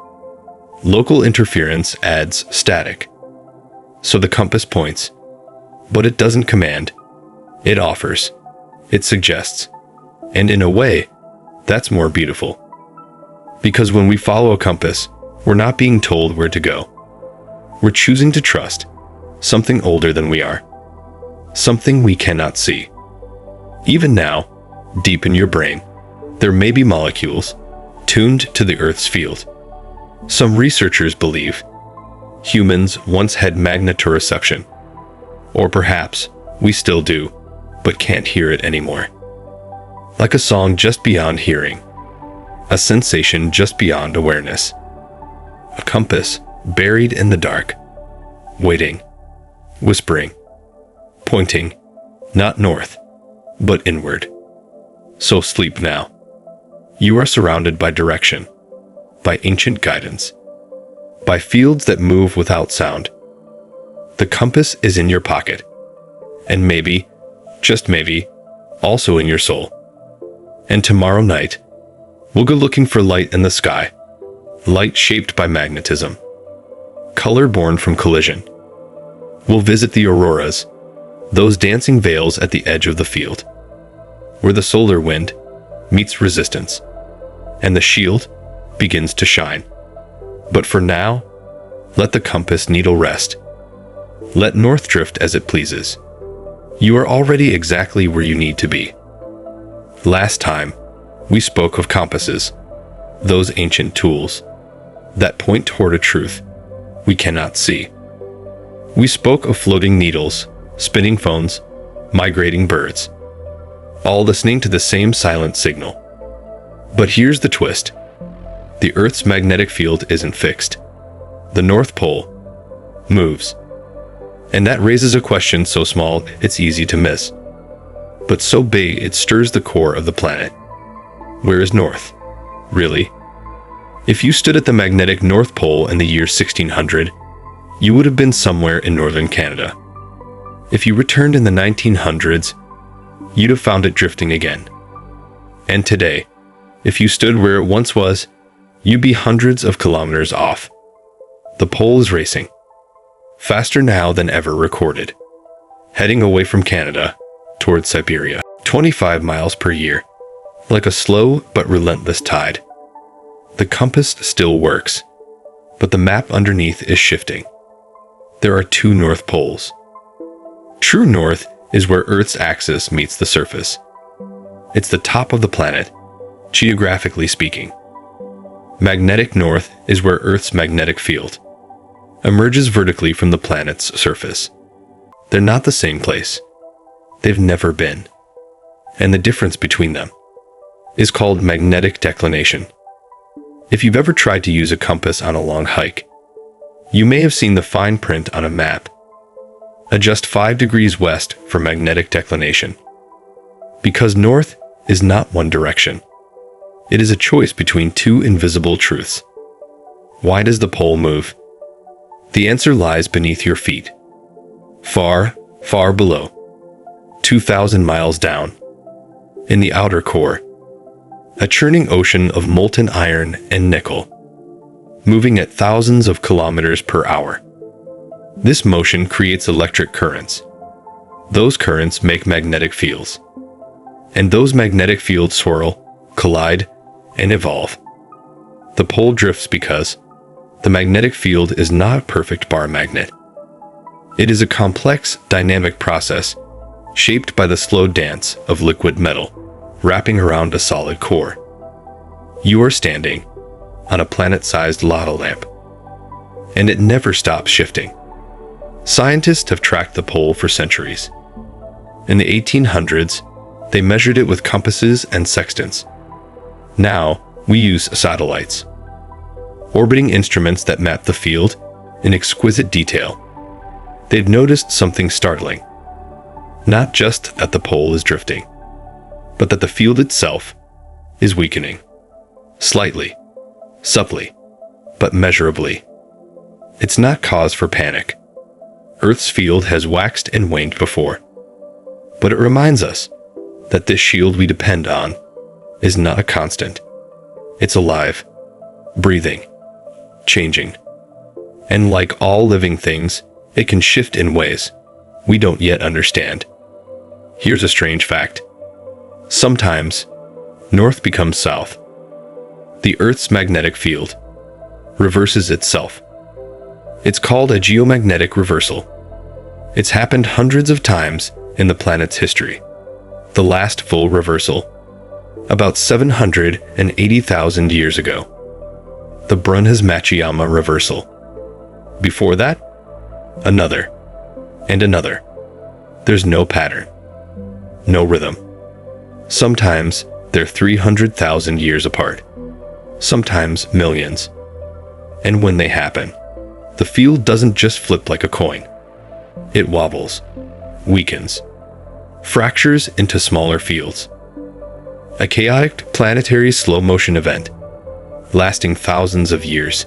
Local interference adds static. So the compass points, but it doesn't command. It offers. It suggests. And in a way, that's more beautiful. Because when we follow a compass, we're not being told where to go. We're choosing to trust something older than we are. Something we cannot see. Even now, deep in your brain, there may be molecules tuned to the Earth's field. Some researchers believe humans once had magnetoreception. Or perhaps we still do, but can't hear it anymore. Like a song just beyond hearing. A sensation just beyond awareness. A compass buried in the dark. Waiting. Whispering. Pointing. Not north, but inward. So sleep now. You are surrounded by direction. By ancient guidance. By fields that move without sound. The compass is in your pocket. And maybe, just maybe, also in your soul. And tomorrow night, we'll go looking for light in the sky. Light shaped by magnetism. Color born from collision. We'll visit the auroras, those dancing veils at the edge of the field, where the solar wind meets resistance, and the shield begins to shine. But for now, let the compass needle rest. Let north drift as it pleases. You are already exactly where you need to be. Last time, we spoke of compasses, those ancient tools that point toward a truth we cannot see. We spoke of floating needles, spinning phones, migrating birds, all listening to the same silent signal. But here's the twist. The Earth's magnetic field isn't fixed. The North Pole moves. And that raises a question so small it's easy to miss, but so big it stirs the core of the planet. Where is North, really? If you stood at the magnetic North Pole in the year 1600, you would have been somewhere in northern Canada. If you returned in the 1900s, you'd have found it drifting again. And today, if you stood where it once was, you'd be hundreds of kilometers off. The pole is racing. Faster now than ever recorded. Heading away from Canada, towards Siberia. 25 miles per year. Like a slow but relentless tide. The compass still works, but the map underneath is shifting. There are two North Poles. True north is where Earth's axis meets the surface. It's the top of the planet, geographically speaking. Magnetic north is where Earth's magnetic field emerges vertically from the planet's surface. They're not the same place. They've never been. And the difference between them is called magnetic declination. If you've ever tried to use a compass on a long hike, you may have seen the fine print on a map. Adjust 5 degrees west for magnetic declination. Because north is not one direction. It is a choice between two invisible truths. Why does the pole move? The answer lies beneath your feet. Far, far below. 2,000 miles down. In the outer core. A churning ocean of molten iron and nickel. Moving at thousands of kilometers per hour. This motion creates electric currents. Those currents make magnetic fields. And those magnetic fields swirl, collide, and evolve. The pole drifts because the magnetic field is not a perfect bar magnet. It is a complex, dynamic process shaped by the slow dance of liquid metal wrapping around a solid core. You are standing on a planet-sized lava lamp, and it never stops shifting. Scientists have tracked the pole for centuries. In the 1800s, they measured it with compasses and sextants. Now, we use satellites, orbiting instruments that map the field in exquisite detail. They've noticed something startling. Not just that the pole is drifting, but that the field itself is weakening. Slightly, subtly, but measurably. It's not cause for panic. Earth's field has waxed and waned before. But it reminds us that this shield we depend on is not a constant. It's alive, breathing, changing. And like all living things, it can shift in ways we don't yet understand. Here's a strange fact. Sometimes, north becomes south. The Earth's magnetic field reverses itself. It's called a geomagnetic reversal. It's happened hundreds of times in the planet's history. The last full reversal, about 780,000 years ago. The Brunhes-Machiyama reversal. Before that, another, and another. There's no pattern, no rhythm. Sometimes they're 300,000 years apart, sometimes millions. And when they happen, the field doesn't just flip like a coin. It wobbles, weakens, fractures into smaller fields. A chaotic planetary slow-motion event, lasting thousands of years.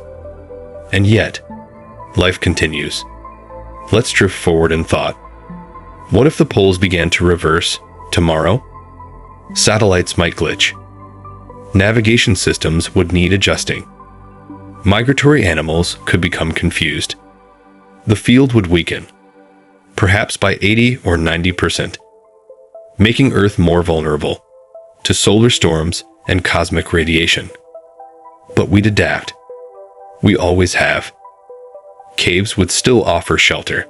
And yet, life continues. Let's drift forward in thought. What if the poles began to reverse tomorrow? Satellites might glitch. Navigation systems would need adjusting. Migratory animals could become confused. The field would weaken, perhaps by 80 or 90%, making Earth more vulnerable to solar storms and cosmic radiation. But we'd adapt. We always have. Caves would still offer shelter.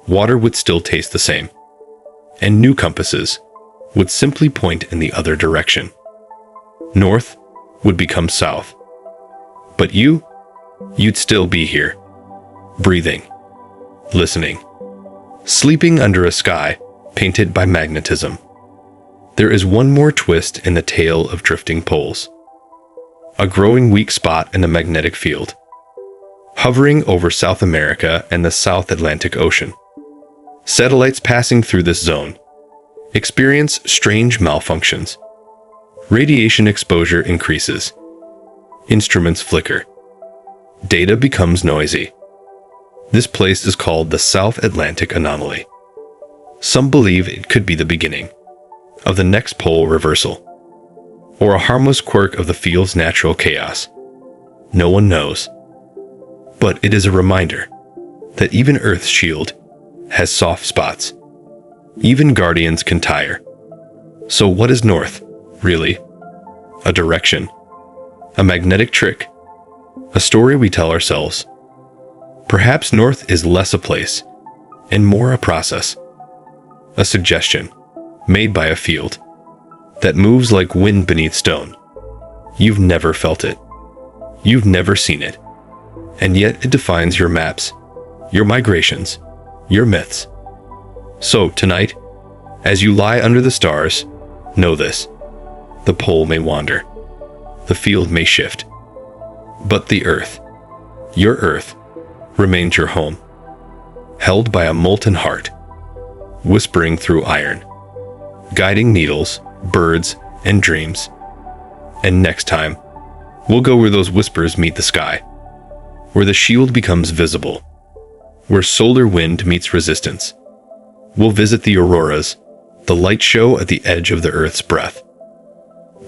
Water would still taste the same. And new compasses would simply point in the other direction. North would become south. But you'd still be here, breathing, listening, sleeping under a sky painted by magnetism. There is one more twist in the tale of drifting poles. A growing weak spot in the magnetic field, hovering over South America and the South Atlantic Ocean. Satellites passing through this zone experience strange malfunctions. Radiation exposure increases. Instruments flicker. Data becomes noisy. This place is called the South Atlantic Anomaly. Some believe it could be the beginning of the next pole reversal, or a harmless quirk of the field's natural chaos. No one knows. But it is a reminder that even Earth's shield has soft spots. Even guardians can tire. So what is north, really? A direction? A magnetic trick? A story we tell ourselves? Perhaps north is less a place and more a process. A suggestion made by a field that moves like wind beneath stone. You've never felt it. You've never seen it. And yet it defines your maps, your migrations, your myths. So tonight, as you lie under the stars, know this. The pole may wander. The field may shift. But the Earth, your Earth, remains your home, held by a molten heart, whispering through iron, guiding needles, birds, and dreams. And next time, we'll go where those whispers meet the sky, where the shield becomes visible, where solar wind meets resistance. We'll visit the auroras, the light show at the edge of the Earth's breath.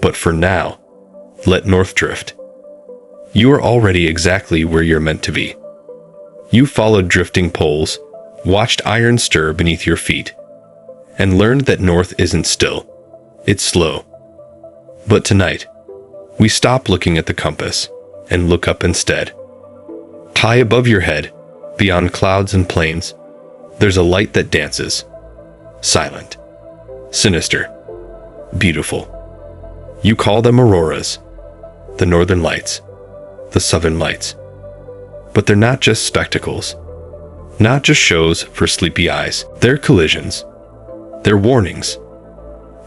But for now, let north drift. You are already exactly where you're meant to be. You followed drifting poles, watched iron stir beneath your feet, and learned that north isn't still, it's slow. But tonight, we stop looking at the compass and look up instead. High above your head, beyond clouds and plains, there's a light that dances. Silent, sinister, beautiful. You call them auroras, the northern lights, the southern lights. But they're not just spectacles, not just shows for sleepy eyes. They're collisions. They're warnings.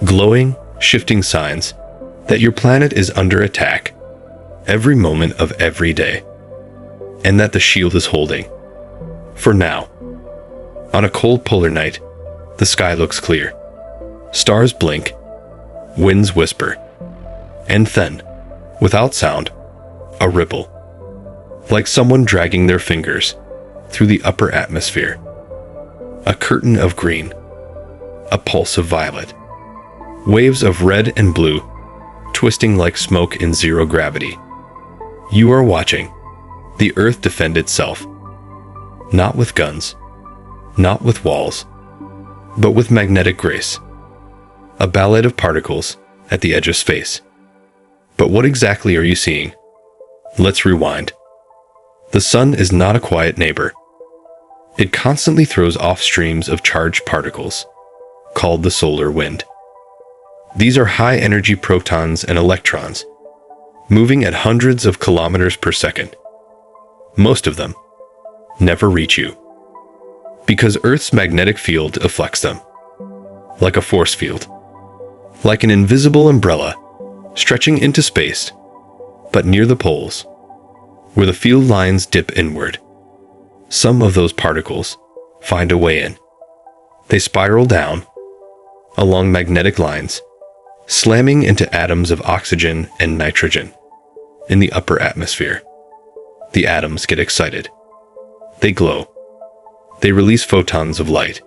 Glowing, shifting signs that your planet is under attack every moment of every day, and that the shield is holding. For now. On a cold polar night, the sky looks clear. Stars blink, winds whisper, and then, without sound, a ripple, like someone dragging their fingers through the upper atmosphere. A curtain of green, a pulse of violet, waves of red and blue, twisting like smoke in zero gravity. You are watching the Earth defend itself, not with guns, not with walls, but with magnetic grace. A ballet of particles at the edge of space. But what exactly are you seeing? Let's rewind. The sun is not a quiet neighbor. It constantly throws off streams of charged particles, called the solar wind. These are high-energy protons and electrons, moving at hundreds of kilometers per second. Most of them never reach you, because Earth's magnetic field deflects them, like a force field, like an invisible umbrella stretching into space, but near the poles, where the field lines dip inward. Some of those particles find a way in. They spiral down, along magnetic lines, slamming into atoms of oxygen and nitrogen in the upper atmosphere. The atoms get excited. They glow. They release photons of light,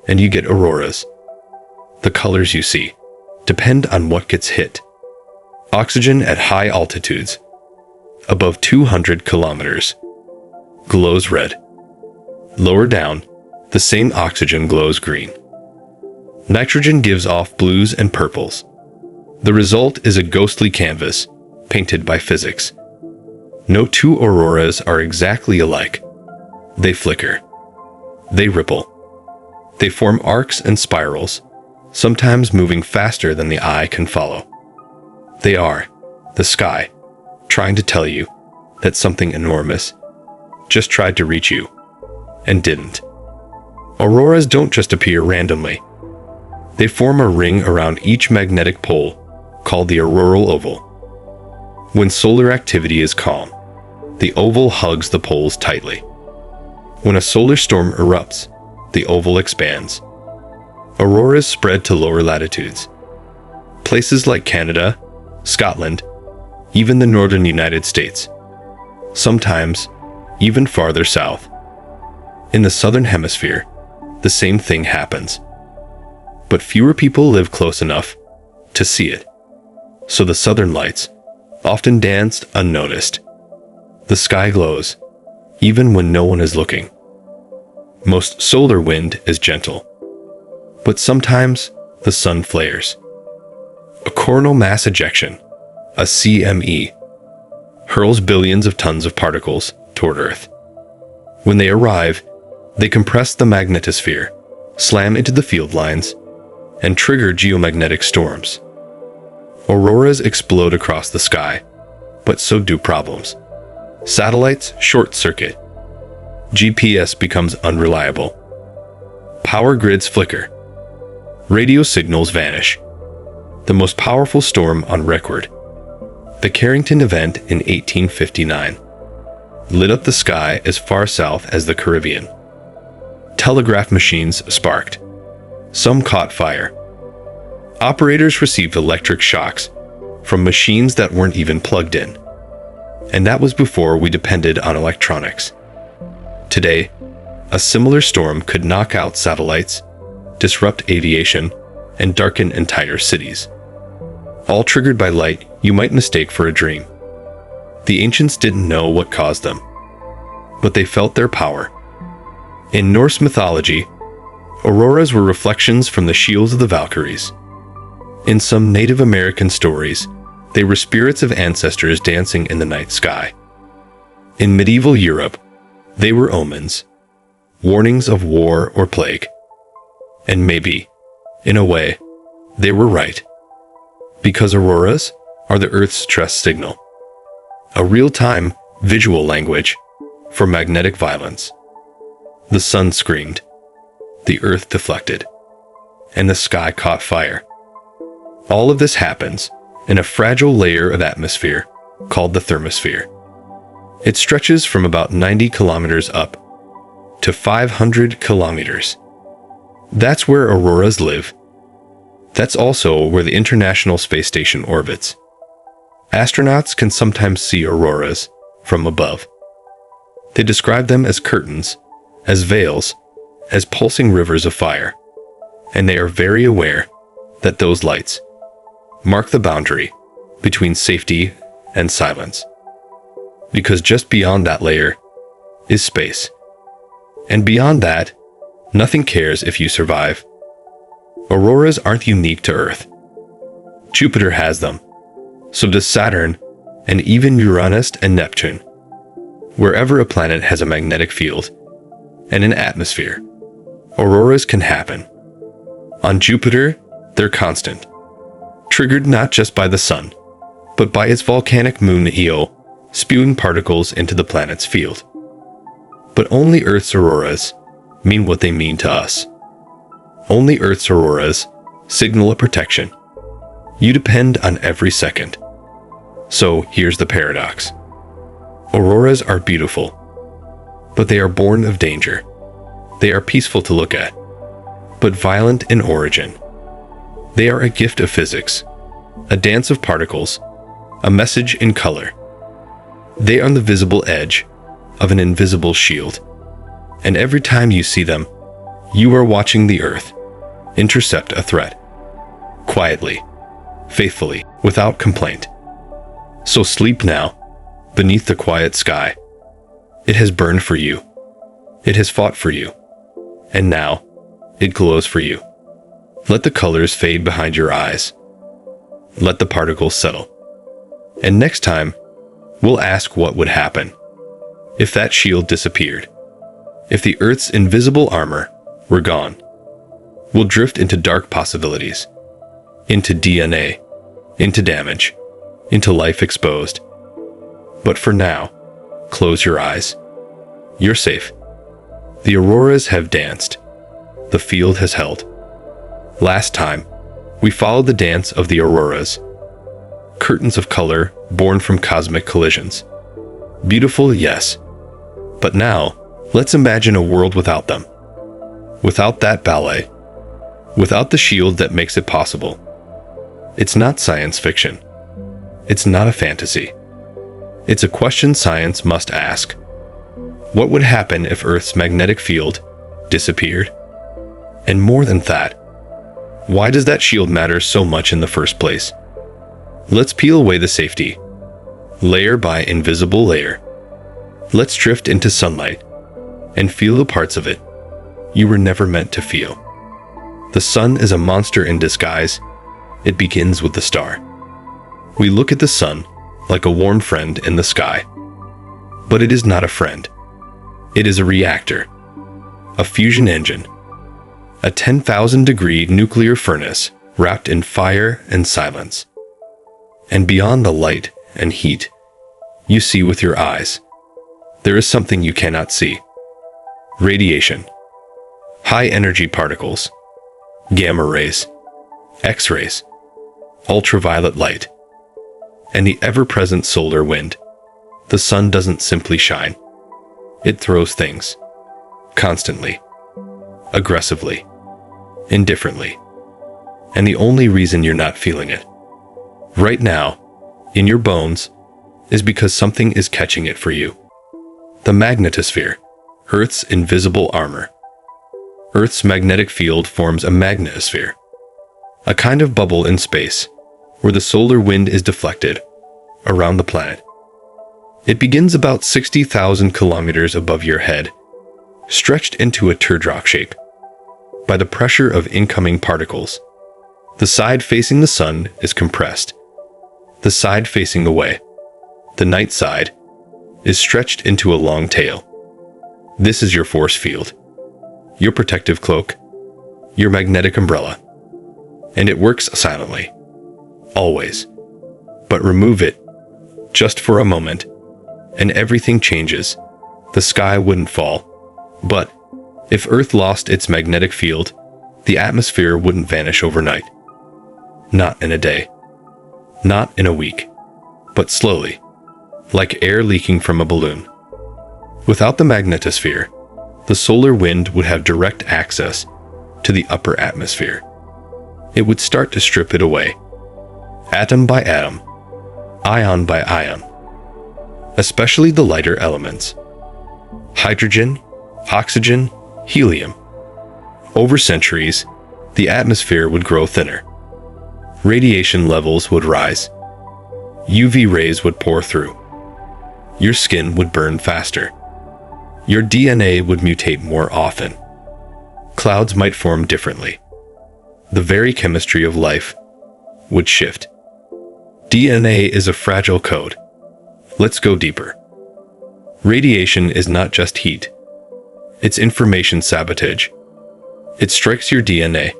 and you get auroras. The colors you see depend on what gets hit. Oxygen at high altitudes, above 200 kilometers, glows red. Lower down, the same oxygen glows green. Nitrogen gives off blues and purples. The result is a ghostly canvas, painted by physics. No two auroras are exactly alike. They flicker. They ripple. They form arcs and spirals, sometimes moving faster than the eye can follow. They are the sky, trying to tell you that something enormous just tried to reach you and didn't. Auroras don't just appear randomly. They form a ring around each magnetic pole called the auroral oval. When solar activity is calm, the oval hugs the poles tightly. When a solar storm erupts, the oval expands. Auroras spread to lower latitudes. Places like Canada, Scotland, even the northern United States. Sometimes, even farther south. In the southern hemisphere, the same thing happens. But fewer people live close enough to see it. So the southern lights often danced unnoticed. The sky glows, even when no one is looking. Most solar wind is gentle, but sometimes the sun flares. A coronal mass ejection, a CME, hurls billions of tons of particles toward Earth. When they arrive, they compress the magnetosphere, slam into the field lines, and trigger geomagnetic storms. Auroras explode across the sky, but so do problems. Satellites short-circuit. GPS becomes unreliable. Power grids flicker. Radio signals vanish. The most powerful storm on record. The Carrington event in 1859 lit up the sky as far south as the Caribbean. Telegraph machines sparked. Some caught fire. Operators received electric shocks from machines that weren't even plugged in. And that was before we depended on electronics. Today, a similar storm could knock out satellites, disrupt aviation, and darken entire cities. All triggered by light you might mistake for a dream. The ancients didn't know what caused them, but they felt their power. In Norse mythology, auroras were reflections from the shields of the Valkyries. In some Native American stories, they were spirits of ancestors dancing in the night sky. In medieval Europe, they were omens, warnings of war or plague. And maybe, in a way, they were right. Because auroras are the Earth's stress signal, a real-time visual language for magnetic violence. The sun screamed, the Earth deflected, and the sky caught fire. All of this happens in a fragile layer of atmosphere called the thermosphere. It stretches from about 90 kilometers up to 500 kilometers. That's where auroras live. That's also where the International Space Station orbits. Astronauts can sometimes see auroras from above. They describe them as curtains, as veils, as pulsing rivers of fire. And they are very aware that those lights mark the boundary between safety and silence. Because just beyond that layer is space. And beyond that, nothing cares if you survive. Auroras aren't unique to Earth. Jupiter has them. So does Saturn, and even Uranus and Neptune. Wherever a planet has a magnetic field and an atmosphere, auroras can happen. On Jupiter, they're constant, triggered not just by the sun, but by its volcanic moon Io, spewing particles into the planet's field. But only Earth's auroras mean what they mean to us. Only Earth's auroras signal a protection. You depend on every second. So here's the paradox. Auroras are beautiful, but they are born of danger. They are peaceful to look at, but violent in origin. They are a gift of physics, a dance of particles, a message in color. They are on the visible edge of an invisible shield. And every time you see them, you are watching the Earth intercept a threat. Quietly, faithfully, without complaint. So sleep now, beneath the quiet sky. It has burned for you. It has fought for you. And now, it glows for you. Let the colors fade behind your eyes. Let the particles settle. And next time, we'll ask what would happen if that shield disappeared. If the Earth's invisible armor were gone. We'll drift into dark possibilities. Into DNA. Into damage. Into life exposed. But for now, close your eyes. You're safe. The auroras have danced. The field has held. Last time, we followed the dance of the auroras. Curtains of color born from cosmic collisions. Beautiful, yes. But now, let's imagine a world without them. Without that ballet. Without the shield that makes it possible. It's not science fiction. It's not a fantasy. It's a question science must ask. What would happen if Earth's magnetic field disappeared? And more than that, why does that shield matter so much in the first place? Let's peel away the safety, layer by invisible layer. Let's drift into sunlight and feel the parts of it you were never meant to feel. The sun is a monster in disguise. It begins with the star. We look at the sun like a warm friend in the sky. But it is not a friend. It is a reactor, a fusion engine, a 10,000-degree nuclear furnace wrapped in fire and silence. And beyond the light and heat you see with your eyes, there is something you cannot see. Radiation, high-energy particles, gamma rays, X-rays, ultraviolet light. and the ever-present solar wind. The sun doesn't simply shine. It throws things. Constantly. Aggressively. Indifferently. And the only reason you're not feeling it, right now, in your bones, is because something is catching it for you. The magnetosphere, Earth's invisible armor. Earth's magnetic field forms a magnetosphere, a kind of bubble in space where the solar wind is deflected around the planet. It begins about 60,000 kilometers above your head, stretched into a teardrop shape by the pressure of incoming particles. The side facing the sun is compressed. The side facing away, the night side, is stretched into a long tail. This is your force field, your protective cloak, your magnetic umbrella. And it works silently. Always. But remove it, just for a moment, and everything changes. The sky wouldn't fall. But if Earth lost its magnetic field, the atmosphere wouldn't vanish overnight. Not in a day. Not in a week. But slowly, like air leaking from a balloon. Without the magnetosphere, the solar wind would have direct access to the upper atmosphere. It would start to strip it away, atom by atom, ion by ion, especially the lighter elements. Hydrogen, oxygen, helium. Over centuries, the atmosphere would grow thinner. Radiation levels would rise. UV rays would pour through. Your skin would burn faster. Your DNA would mutate more often. Clouds might form differently. The very chemistry of life would shift. DNA is a fragile code. Let's go deeper. Radiation is not just heat. It's information sabotage. It strikes your DNA,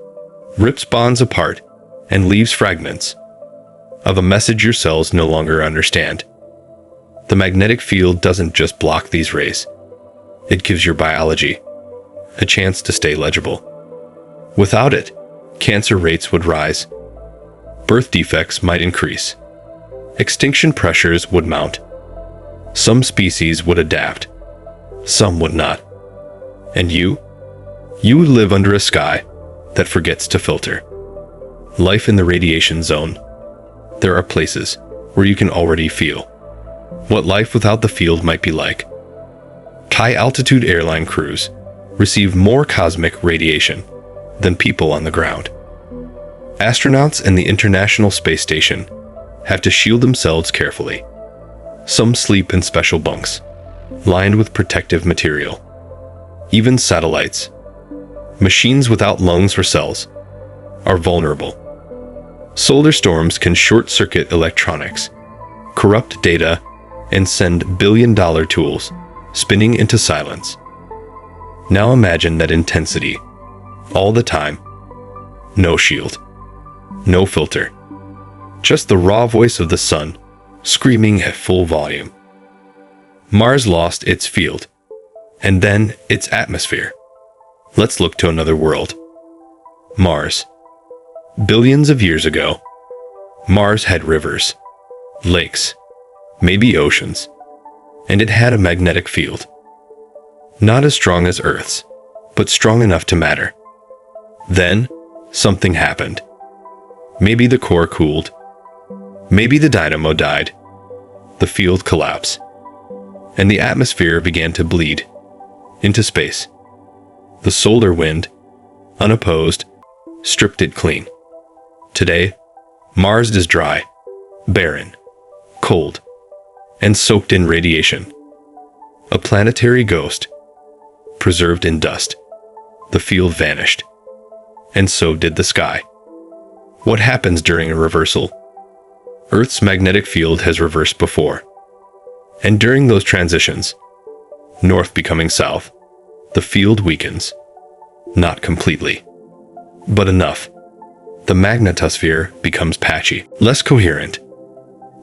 rips bonds apart, and leaves fragments of a message your cells no longer understand. The magnetic field doesn't just block these rays. It gives your biology a chance to stay legible. Without it, cancer rates would rise. Birth defects might increase. Extinction pressures would mount. Some species would adapt. Some would not. And you would live under a sky that forgets to filter. Life in the radiation zone. There are places where you can already feel what life without the field might be like. High-altitude airline crews receive more cosmic radiation than people on the ground. Astronauts in the International Space Station have to shield themselves carefully. Some sleep in special bunks, lined with protective material. Even satellites, machines without lungs or cells, are vulnerable. Solar storms can short-circuit electronics, corrupt data, and send billion-dollar tools spinning into silence. Now imagine that intensity, all the time. No shield, no filter, just the raw voice of the sun screaming at full volume. Mars lost its field, and then its atmosphere. Let's look to another world. Mars. Billions of years ago, Mars had rivers, lakes, maybe oceans, and it had a magnetic field. Not as strong as Earth's, but strong enough to matter. Then, something happened. Maybe the core cooled. Maybe the dynamo died. The field collapsed. And the atmosphere began to bleed into space. The solar wind, unopposed, stripped it clean. Today, Mars is dry, barren, cold, and soaked in radiation. A planetary ghost, preserved in dust. The field vanished, and so did the sky. What happens during a reversal? Earth's magnetic field has reversed before. And during those transitions, north becoming south, the field weakens. Not completely, but enough. The magnetosphere becomes patchy, less coherent,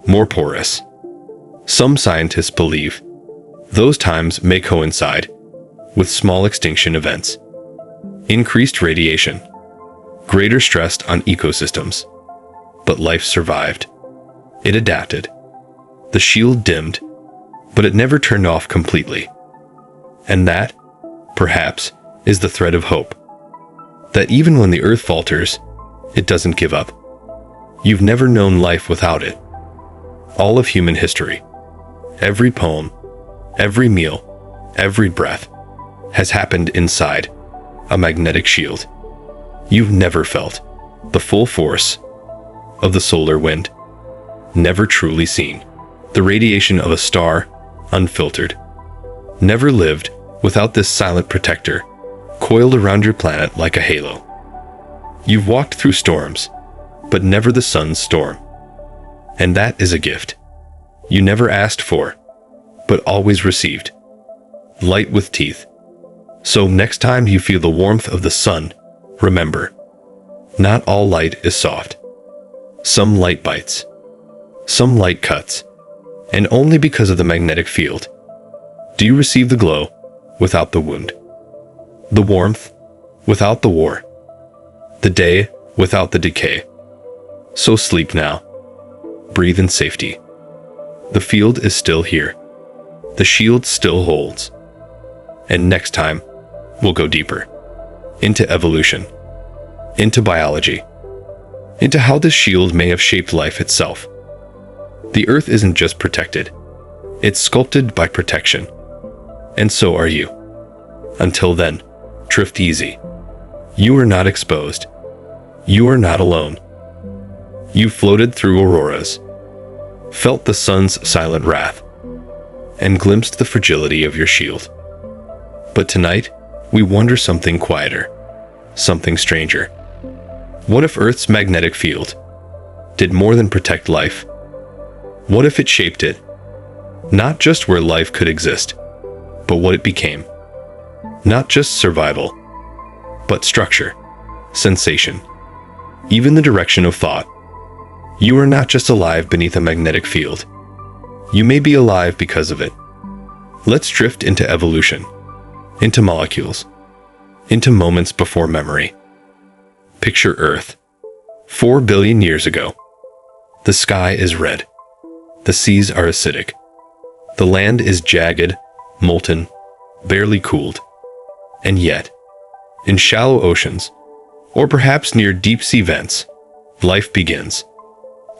more porous. Some scientists believe those times may coincide with small extinction events, increased radiation, greater stress on ecosystems. But life survived. It adapted. The shield dimmed, but it never turned off completely. And that, perhaps, is the thread of hope. That even when the Earth falters, it doesn't give up. You've never known life without it. All of human history, every poem, every meal, every breath, has happened inside a magnetic shield. You've never felt the full force of the solar wind, never truly seen the radiation of a star unfiltered, never lived without this silent protector coiled around your planet like a halo. You've walked through storms, but never the sun's storm. And that is a gift you never asked for, but always received. Light with teeth. So next time you feel the warmth of the sun, remember, not all light is soft. Some light bites. Some light cuts. And only because of the magnetic field do you receive the glow without the wound, the warmth without the war, the day without the decay. So sleep now. Breathe in safety. The field is still here. The shield still holds. And next time, we'll go deeper into evolution, into biology, into how this shield may have shaped life itself. The Earth isn't just protected, it's sculpted by protection. And so are you. Until then, drift easy. You are not exposed. You are not alone. You floated through auroras, felt the sun's silent wrath, and glimpsed the fragility of your shield. But tonight, we wonder something quieter, something stranger. What if Earth's magnetic field did more than protect life? What if it shaped it? Not just where life could exist, but what it became. Not just survival, but structure, sensation, even the direction of thought. You are not just alive beneath a magnetic field. You may be alive because of it. Let's drift into evolution, into molecules, into moments before memory. Picture Earth, 4 billion years ago. The sky is red. The seas are acidic. The land is jagged, molten, barely cooled. And yet, in shallow oceans, or perhaps near deep-sea vents, life begins.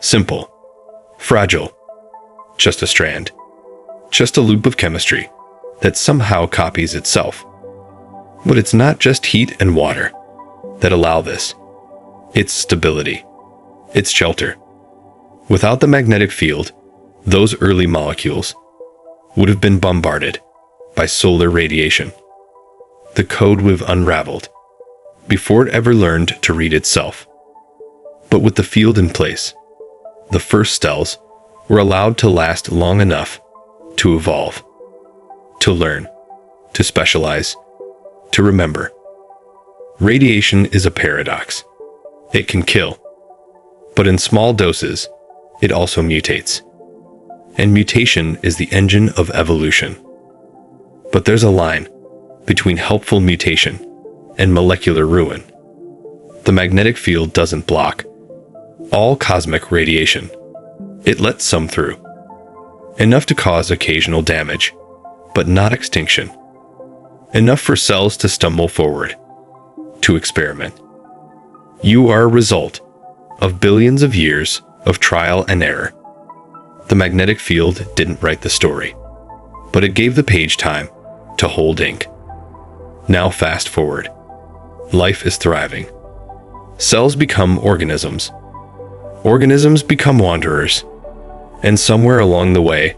Simple, fragile, just a strand, just a loop of chemistry that somehow copies itself. But it's not just heat and water that allow this. It's stability. It's shelter. Without the magnetic field, those early molecules would have been bombarded by solar radiation. The code would have unraveled before it ever learned to read itself. But with the field in place, the first cells were allowed to last long enough to evolve, to learn, to specialize, to remember. Radiation is a paradox. It can kill, but in small doses, it also mutates. And mutation is the engine of evolution. But there's a line between helpful mutation and molecular ruin. The magnetic field doesn't block all cosmic radiation. It lets some through, enough to cause occasional damage, but not extinction. Enough for cells to stumble forward, to experiment. You are a result of billions of years of trial and error. The magnetic field didn't write the story, but it gave the page time to hold ink. Now fast forward. Life is thriving. Cells become organisms. Organisms become wanderers. And somewhere along the way,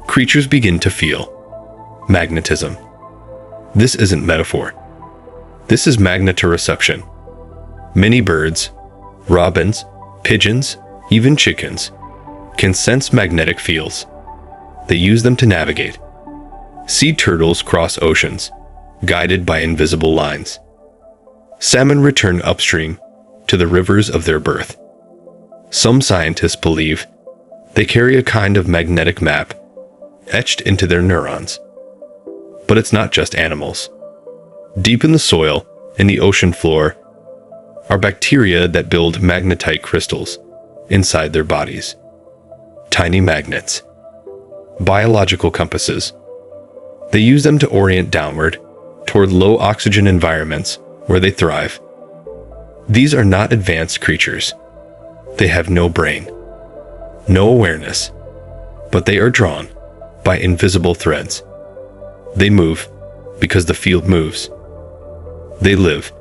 creatures begin to feel magnetism. This isn't metaphor. This is magnetoreception. Many birds, robins, pigeons, even chickens, can sense magnetic fields. They use them to navigate. Sea turtles cross oceans, guided by invisible lines. Salmon return upstream to the rivers of their birth. Some scientists believe they carry a kind of magnetic map etched into their neurons. But it's not just animals. Deep in the soil and the ocean floor are bacteria that build magnetite crystals inside their bodies. tiny magnets, biological compasses. They use them to orient downward toward low oxygen environments where they thrive. These are not advanced creatures. They have no brain, no awareness, but they are drawn by invisible threads. They move because the field moves. They live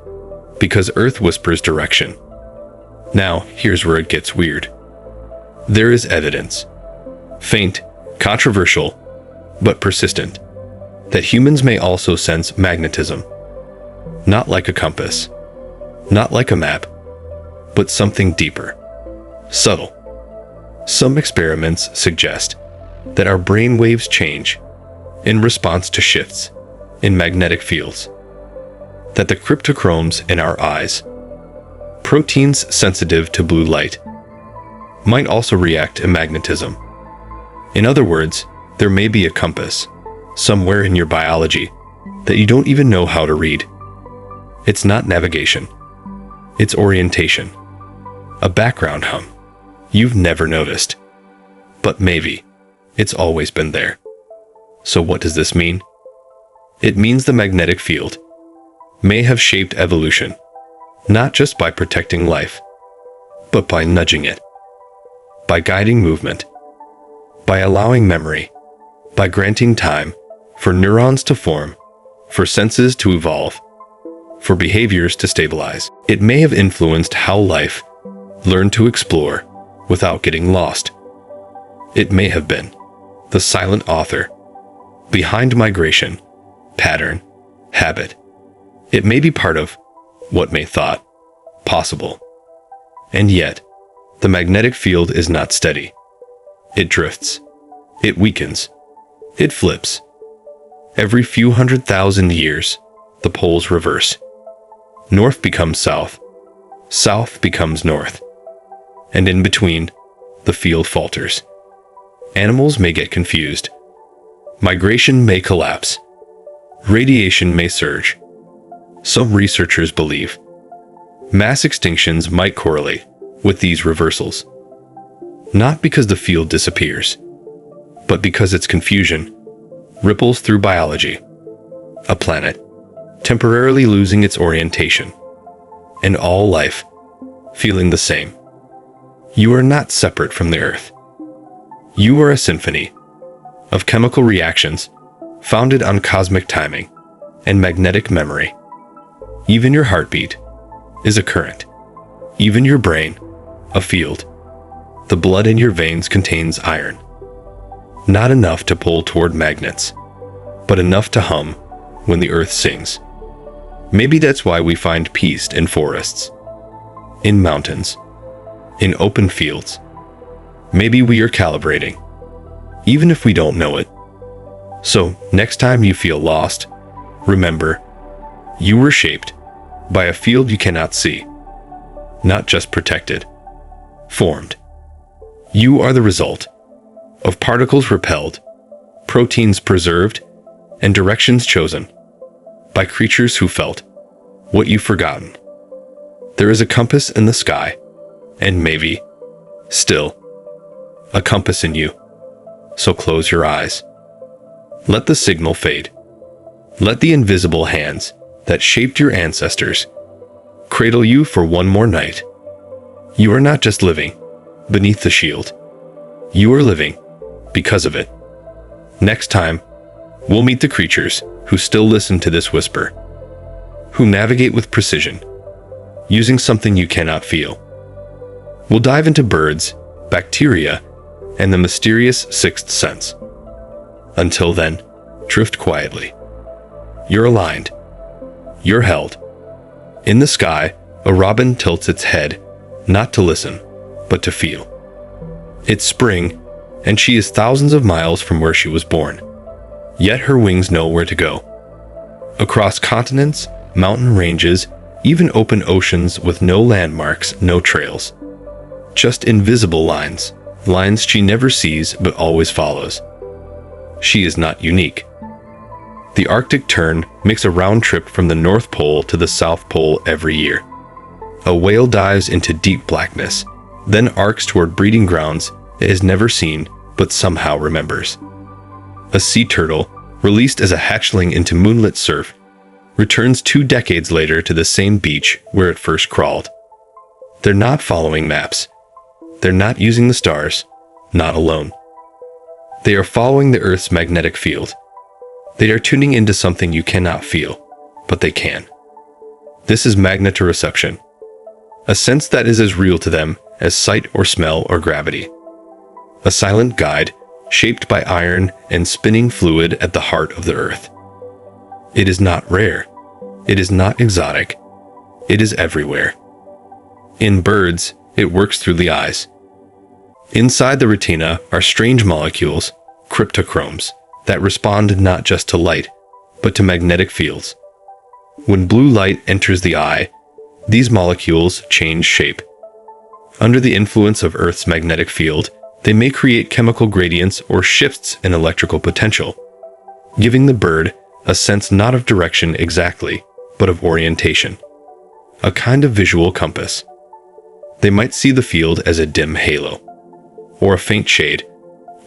because Earth whispers direction. Now, here's where it gets weird. There is evidence, faint, controversial, but persistent, that humans may also sense magnetism. Not like a compass, not like a map, but something deeper, subtle. Some experiments suggest that our brain waves change in response to shifts in magnetic fields, that the cryptochromes in our eyes, proteins sensitive to blue light, might also react to magnetism. In other words, there may be a compass somewhere in your biology that you don't even know how to read. It's not navigation. It's orientation. A background hum you've never noticed. But maybe it's always been there. So what does this mean? It means the magnetic field may have shaped evolution, not just by protecting life, but by nudging it, by guiding movement, by allowing memory, by granting time for neurons to form, for senses to evolve, for behaviors to stabilize. It may have influenced how life learned to explore without getting lost. It may have been the silent author behind migration, pattern, habit. It may be part of what may thought possible. And yet, the magnetic field is not steady. It drifts. It weakens. It flips. Every few 100,000 years, the poles reverse. North becomes south. South becomes north. And in between, the field falters. Animals may get confused. Migration may collapse. Radiation may surge. Some researchers believe mass extinctions might correlate with these reversals. Not because the field disappears, but because its confusion ripples through biology. A planet temporarily losing its orientation, and all life feeling the same. You are not separate from the Earth. You are a symphony of chemical reactions founded on cosmic timing and magnetic memory. Even your heartbeat is a current. Even your brain, a field. The blood in your veins contains iron. Not enough to pull toward magnets, but enough to hum when the earth sings. Maybe that's why we find peace in forests, in mountains, in open fields. Maybe we are calibrating, even if we don't know it. So, next time you feel lost, remember, you were shaped by a field you cannot see, not just protected, formed. You are the result of particles repelled, proteins preserved, and directions chosen by creatures who felt what you've forgotten. There is a compass in the sky, and maybe, still, a compass in you. So close your eyes. Let the signal fade. Let the invisible hands that shaped your ancestors cradle you for one more night. You are not just living beneath the shield. You are living because of it. Next time, we'll meet the creatures who still listen to this whisper, who navigate with precision, using something you cannot feel. We'll dive into birds, bacteria, and the mysterious sixth sense. Until then, drift quietly. You're aligned. You're held. In the sky, a robin tilts its head, not to listen, but to feel. It's spring, and she is thousands of miles from where she was born. Yet her wings know where to go. Across continents, mountain ranges, even open oceans with no landmarks, no trails. Just invisible lines, lines she never sees but always follows. She is not unique. The Arctic tern makes a round trip from the North Pole to the South Pole every year. A whale dives into deep blackness, then arcs toward breeding grounds it has never seen but somehow remembers. A sea turtle, released as a hatchling into moonlit surf, returns 2 decades later to the same beach where it first crawled. They're not following maps. They're not using the stars, not alone. They are following the Earth's magnetic field. They are tuning into something you cannot feel, but they can. This is magnetoreception, a sense that is as real to them as sight or smell or gravity. A silent guide shaped by iron and spinning fluid at the heart of the Earth. It is not rare. It is not exotic. It is everywhere. In birds, it works through the eyes. Inside the retina are strange molecules, cryptochromes, that respond not just to light, but to magnetic fields. When blue light enters the eye, these molecules change shape. Under the influence of Earth's magnetic field, they may create chemical gradients or shifts in electrical potential, giving the bird a sense not of direction exactly, but of orientation. A kind of visual compass. They might see the field as a dim halo, or a faint shade,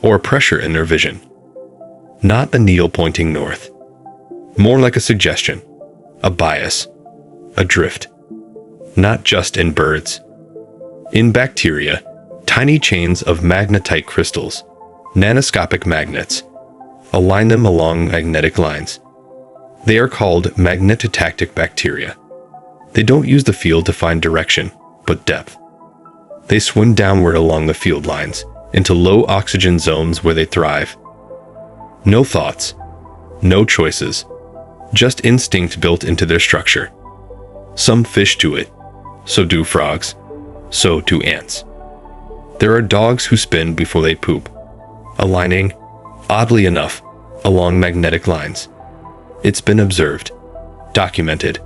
or a pressure in their vision. Not a needle pointing north. More like a suggestion, a bias, a drift. Not just in birds. In bacteria, tiny chains of magnetite crystals, nanoscopic magnets, align them along magnetic lines. They are called magnetotactic bacteria. They don't use the field to find direction, but depth. They swim downward along the field lines, into low oxygen zones where they thrive. No thoughts, no choices, just instinct built into their structure. Some fish do it, so do frogs, so do ants. There are dogs who spin before they poop, aligning, oddly enough, along magnetic lines. It's been observed, documented.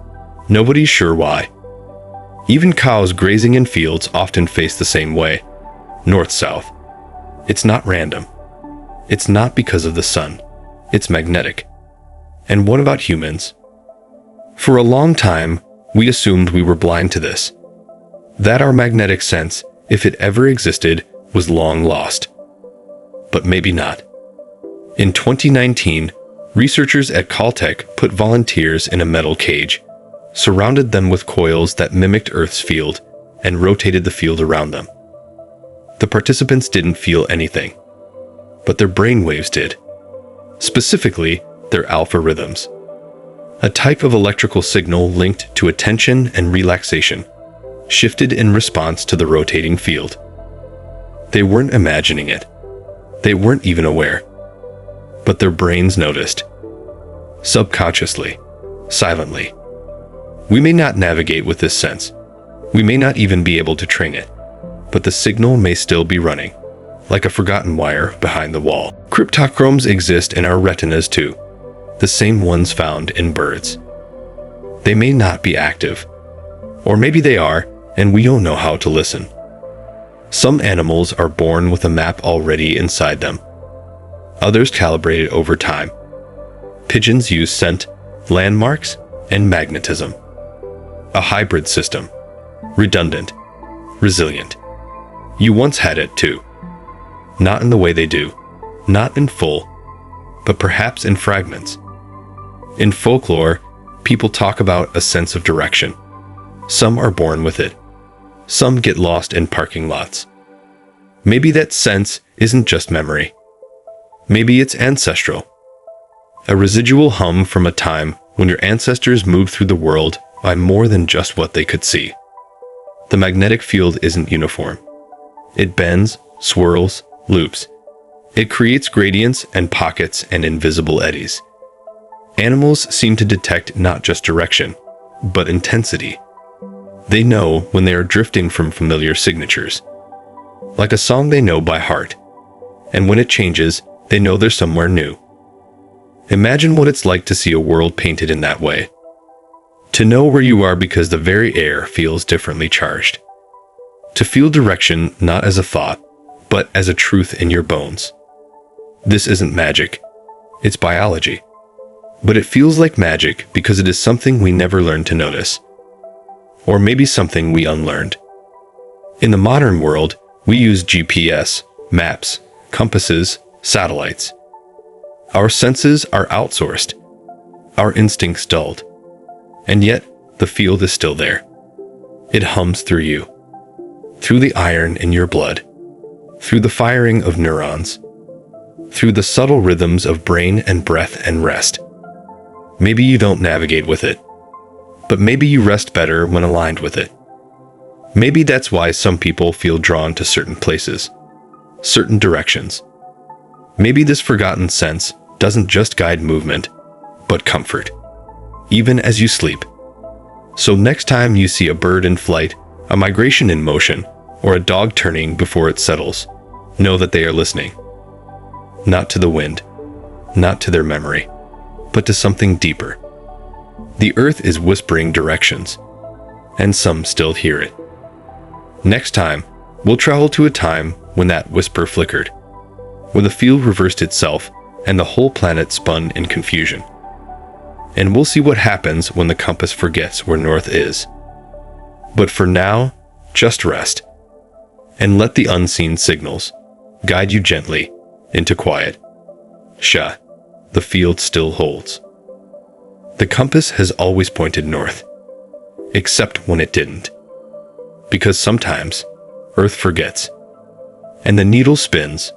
Nobody's sure why. Even cows grazing in fields often face the same way, north-south. It's not random. It's not because of the sun. It's magnetic. And what about humans? For a long time, we assumed we were blind to this. That our magnetic sense, if it ever existed, was long lost. But maybe not. In 2019, researchers at Caltech put volunteers in a metal cage, surrounded them with coils that mimicked Earth's field, and rotated the field around them. The participants didn't feel anything, but their brainwaves did. Specifically, their alpha rhythms. A type of electrical signal linked to attention and relaxation, shifted in response to the rotating field. They weren't imagining it. They weren't even aware. But their brains noticed. Subconsciously, silently. We may not navigate with this sense. We may not even be able to train it. But the signal may still be running, like a forgotten wire behind the wall. Cryptochromes exist in our retinas too, the same ones found in birds. They may not be active. Or maybe they are, and we don't know how to listen. Some animals are born with a map already inside them. Others calibrate it over time. Pigeons use scent, landmarks, and magnetism. A hybrid system. Redundant. Resilient. You once had it too. Not in the way they do. Not in full. But perhaps in fragments. In folklore, people talk about a sense of direction. Some are born with it. Some get lost in parking lots. Maybe that sense isn't just memory. Maybe it's ancestral. A residual hum from a time when your ancestors moved through the world by more than just what they could see. The magnetic field isn't uniform. It bends, swirls, loops. It creates gradients and pockets and invisible eddies. Animals seem to detect not just direction, but intensity. They know when they are drifting from familiar signatures. Like a song they know by heart. And when it changes, they know they're somewhere new. Imagine what it's like to see a world painted in that way. To know where you are because the very air feels differently charged. To feel direction not as a thought, but as a truth in your bones. This isn't magic. It's biology. But it feels like magic because it is something we never learned to notice. Or maybe something we unlearned. In the modern world, we use GPS, maps, compasses, satellites. Our senses are outsourced, our instincts dulled, and yet the field is still there. It hums through you, through the iron in your blood, through the firing of neurons, through the subtle rhythms of brain and breath and rest. Maybe you don't navigate with it, but maybe you rest better when aligned with it. Maybe that's why some people feel drawn to certain places, certain directions. Maybe this forgotten sense doesn't just guide movement, but comfort, even as you sleep. So next time you see a bird in flight, a migration in motion, or a dog turning before it settles, know that they are listening. Not to the wind, not to their memory, but to something deeper. The earth is whispering directions, and some still hear it. Next time, we'll travel to a time when that whisper flickered, when the field reversed itself and the whole planet spun in confusion. And we'll see what happens when the compass forgets where north is. But for now, just rest, and let the unseen signals guide you gently into quiet. Sha, the field still holds. The compass has always pointed north, except when it didn't. Because sometimes, Earth forgets, and the needle spins,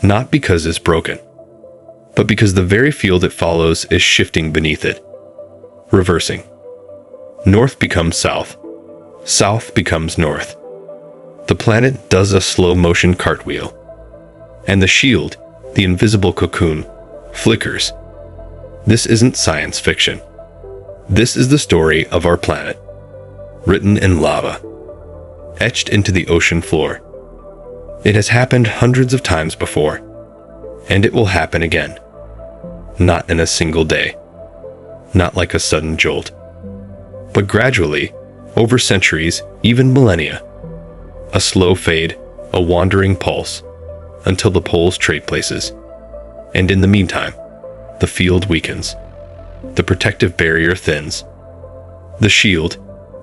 not because it's broken, but because the very field it follows is shifting beneath it, reversing. North becomes south, south becomes north. The planet does a slow-motion cartwheel, and the shield, the invisible cocoon, flickers. This isn't science fiction. This is the story of our planet, written in lava, etched into the ocean floor. It has happened hundreds of times before, and it will happen again. Not in a single day, not like a sudden jolt, but gradually, over centuries, even millennia. A slow fade, a wandering pulse, until the poles trade places. And in the meantime, the field weakens. The protective barrier thins. The shield,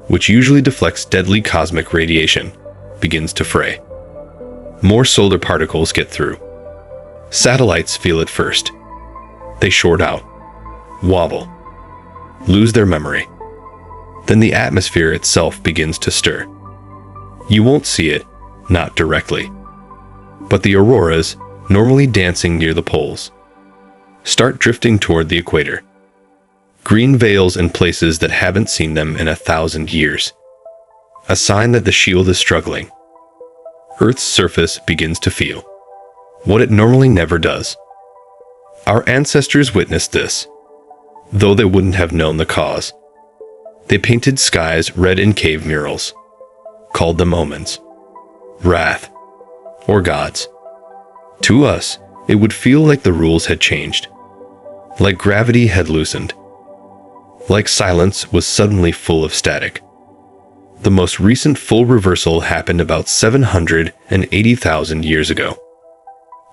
which usually deflects deadly cosmic radiation, begins to fray. More solar particles get through. Satellites feel it first. They short out, wobble, lose their memory. Then the atmosphere itself begins to stir. You won't see it, not directly. But the auroras, normally dancing near the poles, start drifting toward the equator. Green veils in places that haven't seen them in 1,000 years. A sign that the shield is struggling. Earth's surface begins to feel what it normally never does. Our ancestors witnessed this, though they wouldn't have known the cause. They painted skies red in cave murals, called them omens, wrath, or gods. To us, it would feel like the rules had changed, like gravity had loosened, like silence was suddenly full of static. The most recent full reversal happened about 780,000 years ago.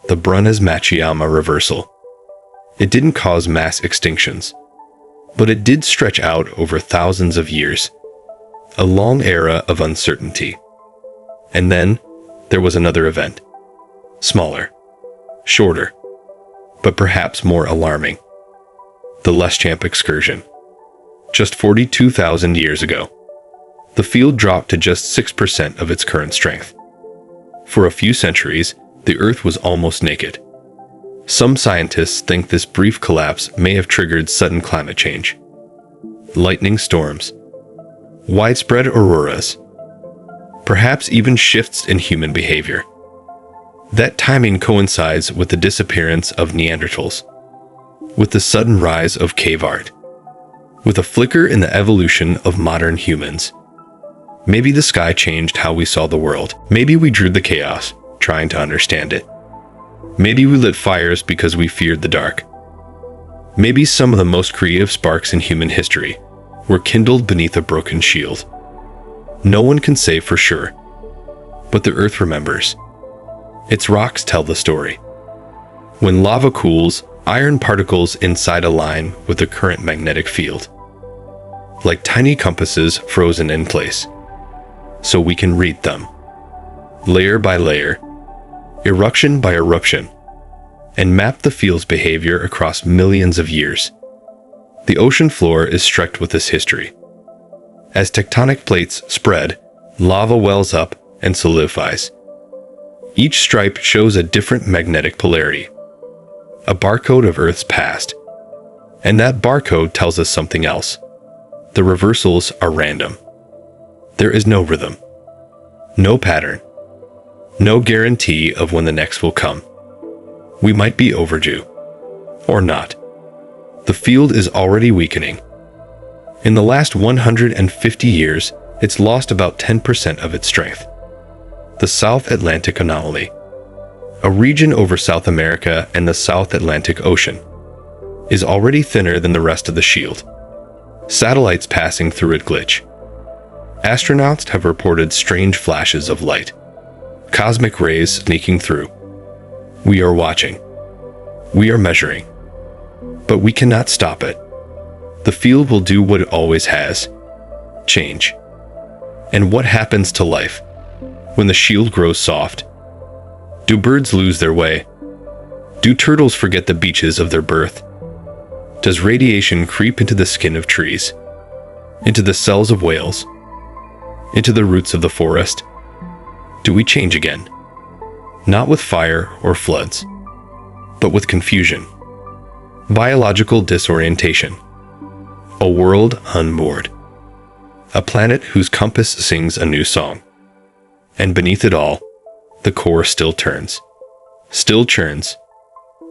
The Brunhes-Machiyama reversal. It didn't cause mass extinctions, but it did stretch out over thousands of years, a long era of uncertainty. And then there was another event, smaller, shorter, but perhaps more alarming. The Leschamp excursion. Just 42,000 years ago, the field dropped to just 6% of its current strength. For a few centuries, the Earth was almost naked. Some scientists think this brief collapse may have triggered sudden climate change. Lightning storms, widespread auroras, perhaps even shifts in human behavior. That timing coincides with the disappearance of Neanderthals, with the sudden rise of cave art, with a flicker in the evolution of modern humans. Maybe the sky changed how we saw the world. Maybe we drew the chaos, trying to understand it. Maybe we lit fires because we feared the dark. Maybe some of the most creative sparks in human history were kindled beneath a broken shield. No one can say for sure, but the Earth remembers. Its rocks tell the story. When lava cools, iron particles inside align with the current magnetic field, like tiny compasses frozen in place, so we can read them, layer by layer, eruption by eruption, and map the field's behavior across millions of years. The ocean floor is streaked with this history. As tectonic plates spread, lava wells up and solidifies. Each stripe shows a different magnetic polarity, a barcode of Earth's past. And that barcode tells us something else. The reversals are random. There is no rhythm, no pattern, no guarantee of when the next will come. We might be overdue, or not. The field is already weakening. In the last 150 years, it's lost about 10% of its strength. The South Atlantic Anomaly, a region over South America and the South Atlantic Ocean, is already thinner than the rest of the shield. Satellites passing through it glitch. Astronauts have reported strange flashes of light, cosmic rays sneaking through. We are watching. We are measuring. But we cannot stop it. The field will do what it always has: change. And what happens to life when the shield grows soft? Do birds lose their way? Do turtles forget the beaches of their birth? Does radiation creep into the skin of trees, into the cells of whales, into the roots of the forest? Do we change again? Not with fire or floods, but with confusion, biological disorientation, a world unmoored, a planet whose compass sings a new song. And beneath it all, the core still turns, still churns,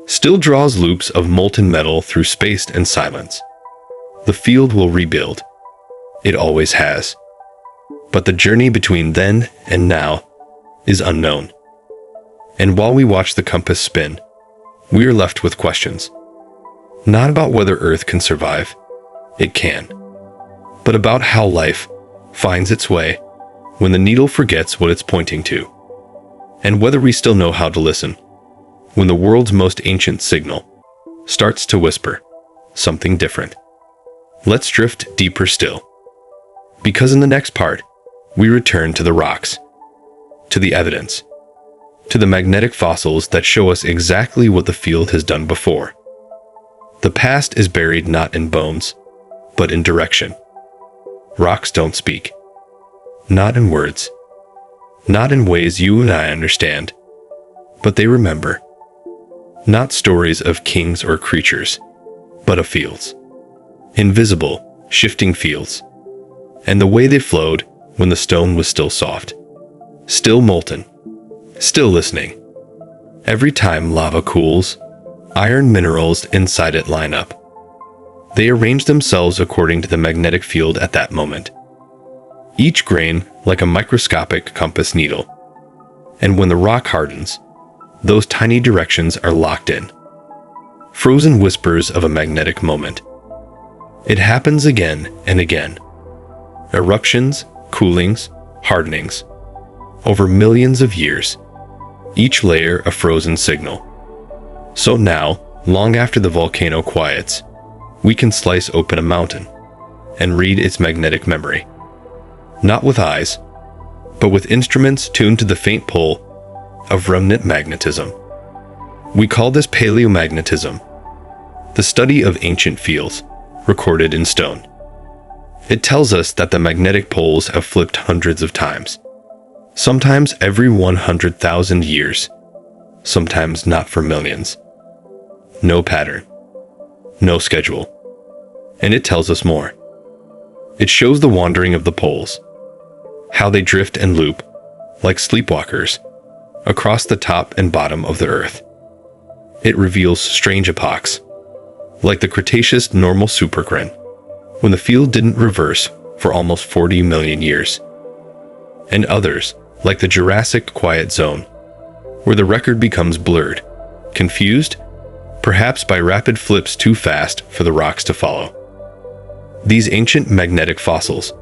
still draws loops of molten metal through space and silence. The field will rebuild. It always has. But the journey between then and now is unknown. And while we watch the compass spin, we are left with questions. Not about whether Earth can survive. It can. But about how life finds its way when the needle forgets what it's pointing to. And whether we still know how to listen when the world's most ancient signal starts to whisper something different. Let's drift deeper still. Because in the next part, we return to the rocks, to the evidence, to the magnetic fossils that show us exactly what the field has done before. The past is buried not in bones, but in direction. Rocks don't speak. Not in words. Not in ways you and I understand. But they remember. Not stories of kings or creatures, but of fields. Invisible, shifting fields. And the way they flowed when the stone was still soft. Still molten. Still listening. Every time lava cools, iron minerals inside it line up. They arrange themselves according to the magnetic field at that moment. Each grain like a microscopic compass needle. And when the rock hardens, those tiny directions are locked in. Frozen whispers of a magnetic moment. It happens again and again. Eruptions, coolings, hardenings. Over millions of years. Each layer a frozen signal. So now, long after the volcano quiets, we can slice open a mountain and read its magnetic memory. Not with eyes, but with instruments tuned to the faint pull of remnant magnetism. We call this paleomagnetism, the study of ancient fields recorded in stone. It tells us that the magnetic poles have flipped hundreds of times, sometimes every 100,000 years, sometimes not for millions. No pattern, no schedule. And it tells us more. It shows the wandering of the poles, how they drift and loop, like sleepwalkers, across the top and bottom of the Earth. It reveals strange epochs, like the Cretaceous normal supercrine, when the field didn't reverse for almost 40 million years, and others, like the Jurassic quiet zone, where the record becomes blurred, confused, perhaps by rapid flips too fast for the rocks to follow. These ancient magnetic fossils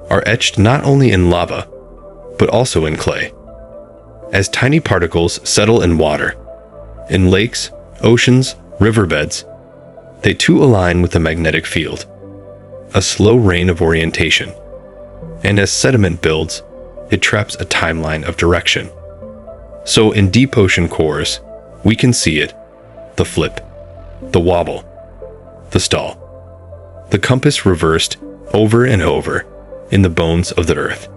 are etched not only in lava, but also in clay. As tiny particles settle in water, in lakes, oceans, riverbeds, they too align with the magnetic field, a slow rain of orientation. And as sediment builds, it traps a timeline of direction. So in deep ocean cores, we can see it, the flip, the wobble, the stall, the compass reversed over and over in the bones of the earth.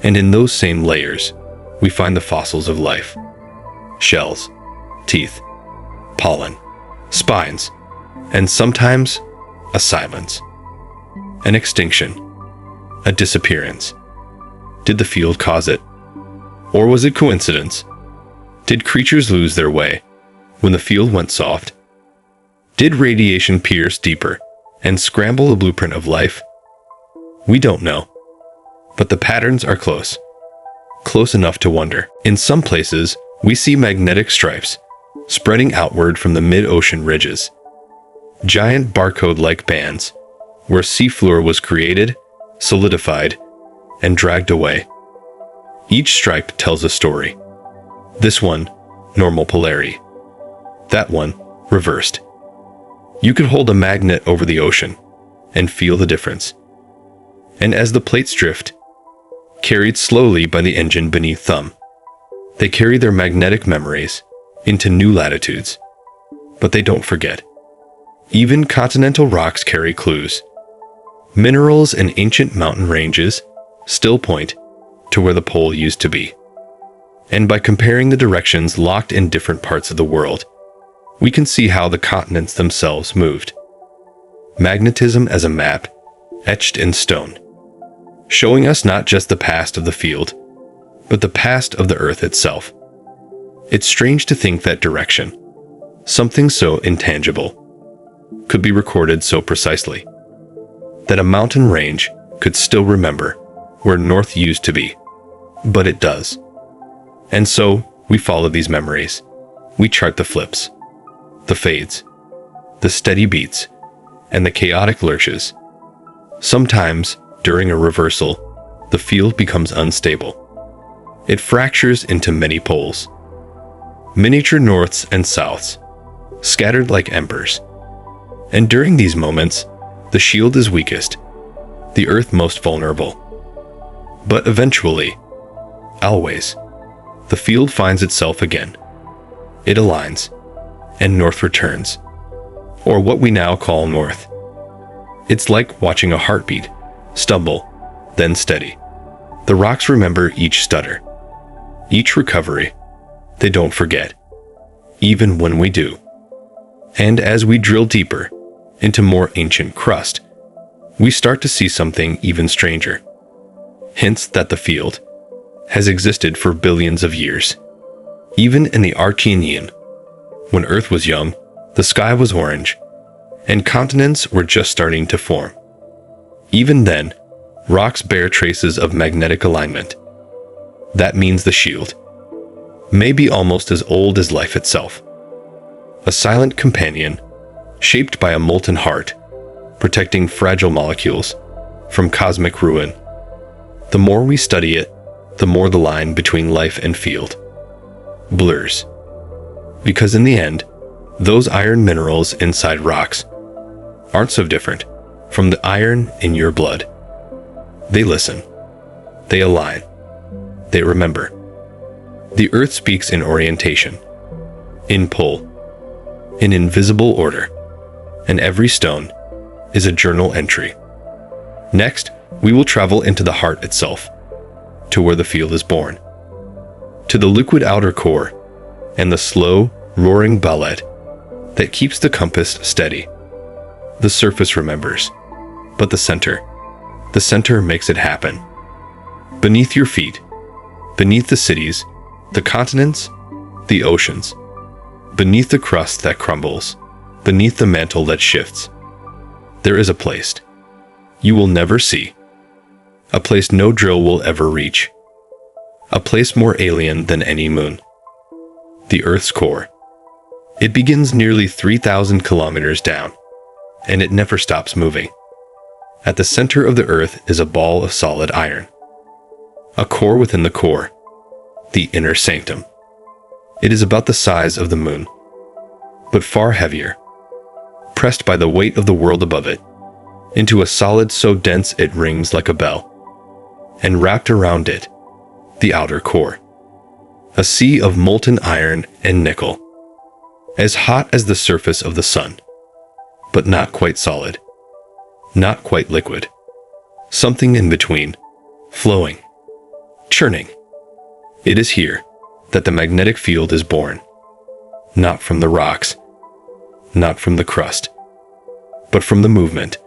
And in those same layers, we find the fossils of life, shells, teeth, pollen, spines, and sometimes a silence, an extinction, a disappearance. Did the field cause it? Or was it coincidence? Did creatures lose their way when the field went soft? Did radiation pierce deeper and scramble the blueprint of life? We don't know. But the patterns are close. Close enough to wonder. In some places, we see magnetic stripes spreading outward from the mid-ocean ridges. Giant barcode-like bands where seafloor was created, solidified, and dragged away. Each stripe tells a story. This one, normal polarity. That one, reversed. You could hold a magnet over the ocean and feel the difference. And as the plates drift, carried slowly by the engine beneath them, they carry their magnetic memories into new latitudes. But they don't forget. Even continental rocks carry clues. Minerals and ancient mountain ranges still point to where the pole used to be. And by comparing the directions locked in different parts of the world, we can see how the continents themselves moved. Magnetism as a map, etched in stone, showing us not just the past of the field, but the past of the earth itself. It's strange to think that direction, something so intangible, could be recorded so precisely, that a mountain range could still remember where north used to be, but it does. And so, we follow these memories. We chart the flips, the fades, the steady beats, and the chaotic lurches. Sometimes, during a reversal, the field becomes unstable. It fractures into many poles, miniature norths and souths, scattered like embers. And during these moments, the shield is weakest, the earth most vulnerable. But eventually, always, the field finds itself again. It aligns, and north returns, or what we now call north. It's like watching a heartbeat, stumble, then steady. The rocks remember each stutter, each recovery. They don't forget, even when we do. And as we drill deeper into more ancient crust, we start to see something even stranger. Hints that the field has existed for billions of years. Even in the Archean, when Earth was young, the sky was orange, and continents were just starting to form. Even then, rocks bear traces of magnetic alignment. That means the shield may be almost as old as life itself. A silent companion, shaped by a molten heart, protecting fragile molecules from cosmic ruin. The more we study it, the more the line between life and field blurs. Because in the end, those iron minerals inside rocks aren't so different from the iron in your blood. They listen. They align. They remember. The earth speaks in orientation, in pull, in invisible order, and every stone is a journal entry. Next, we will travel into the heart itself, to where the field is born, to the liquid outer core and the slow, roaring ballet that keeps the compass steady. The surface remembers, but the center makes it happen. Beneath your feet, beneath the cities, the continents, the oceans, beneath the crust that crumbles, beneath the mantle that shifts, there is a place you will never see, a place no drill will ever reach, a place more alien than any moon. The Earth's core. It begins nearly 3,000 kilometers down, and it never stops moving. At the center of the Earth is a ball of solid iron, a core within the core, the inner sanctum. It is about the size of the moon, but far heavier, pressed by the weight of the world above it, into a solid so dense it rings like a bell, and wrapped around it, the outer core. a sea of molten iron and nickel, as hot as the surface of the sun, but not quite solid, not quite liquid, something in between, flowing, churning. It is here that the magnetic field is born, not from the rocks, not from the crust, but from the movement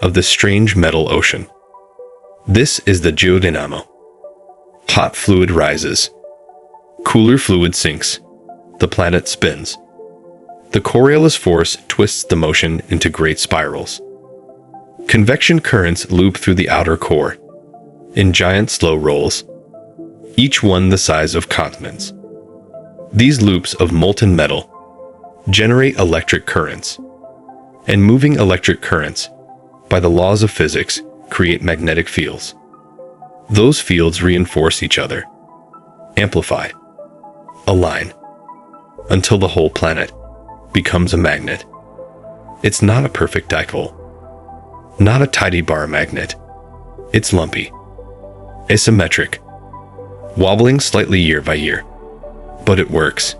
of the strange metal ocean. This is the geodynamo. Hot fluid rises, cooler fluid sinks, the planet spins. The Coriolis force twists the motion into great spirals. Convection currents loop through the outer core, in giant slow rolls, each one the size of continents. These loops of molten metal generate electric currents, and moving electric currents, by the laws of physics, create magnetic fields. Those fields reinforce each other, amplify, align, until the whole planet becomes a magnet. It's not a perfect dipole, not a tidy bar magnet. It's lumpy, asymmetric, wobbling slightly year by year. But it works.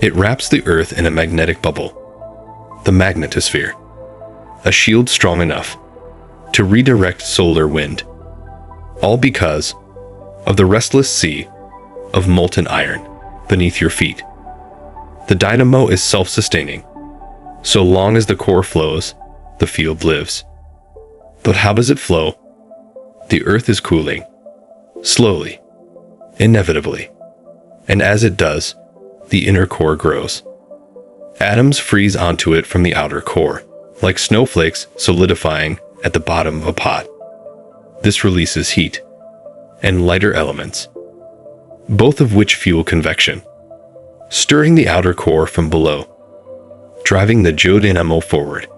It wraps the Earth in a magnetic bubble, the magnetosphere, a shield strong enough to redirect solar wind, all because of the restless sea of molten iron beneath your feet. The dynamo is self-sustaining. So long as the core flows, the field lives. But how does it flow? The Earth is cooling, slowly, inevitably. And as it does, the inner core grows. Atoms freeze onto it from the outer core, like snowflakes solidifying at the bottom of a pot. This releases heat and lighter elements, both of which fuel convection, stirring the outer core from below, driving the geodynamo forward.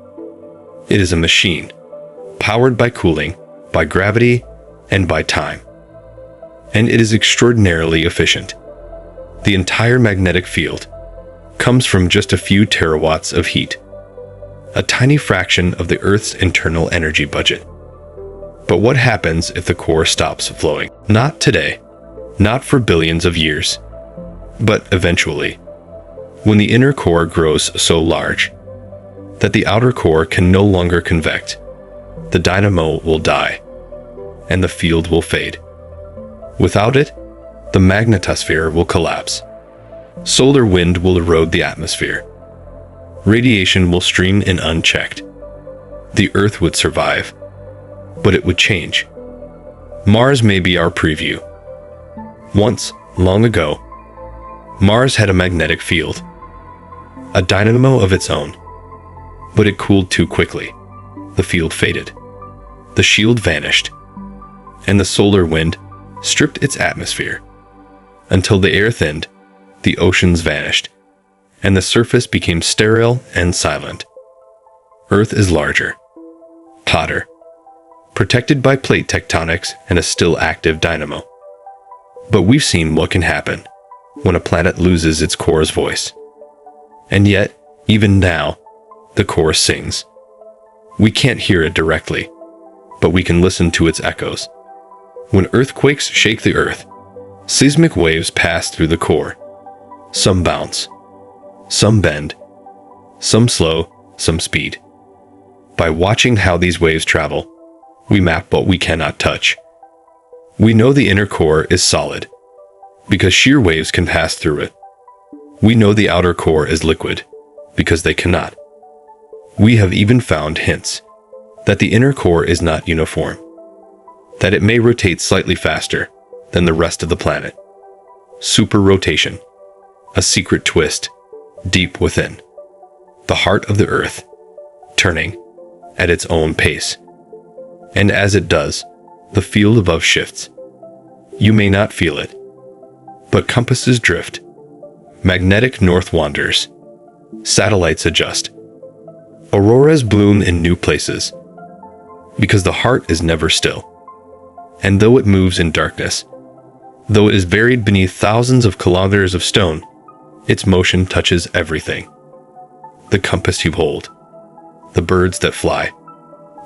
It is a machine, powered by cooling, by gravity, and by time. And it is extraordinarily efficient. The entire magnetic field comes from just a few terawatts of heat, a tiny fraction of the Earth's internal energy budget. But what happens if the core stops flowing? Not today, not for billions of years, but eventually, when the inner core grows so large that the outer core can no longer convect, the dynamo will die, and the field will fade. Without it, the magnetosphere will collapse. Solar wind will erode the atmosphere. Radiation will stream in unchecked. The Earth would survive, but it would change. Mars may be our preview. Once, long ago, Mars had a magnetic field, a dynamo of its own, but it cooled too quickly. The field faded. The shield vanished, and the solar wind stripped its atmosphere, until the air thinned, the oceans vanished, and the surface became sterile and silent. Earth is larger, hotter, protected by plate tectonics and a still active dynamo. But we've seen what can happen when a planet loses its core's voice. And yet, even now, the core sings. We can't hear it directly, but we can listen to its echoes. When earthquakes shake the Earth, seismic waves pass through the core. Some bounce, some bend, some slow, some speed. By watching how these waves travel, we map what we cannot touch. We know the inner core is solid, because shear waves can pass through it. We know the outer core is liquid, because they cannot. We have even found hints that the inner core is not uniform, that it may rotate slightly faster than the rest of the planet. Superrotation, a secret twist deep within, the heart of the Earth, turning at its own pace. And as it does, the field above shifts. You may not feel it, but compasses drift. Magnetic north wanders. Satellites adjust. Auroras bloom in new places, because the heart is never still. And though it moves in darkness, though it is buried beneath thousands of kilometers of stone, its motion touches everything. The compass you hold, the birds that fly,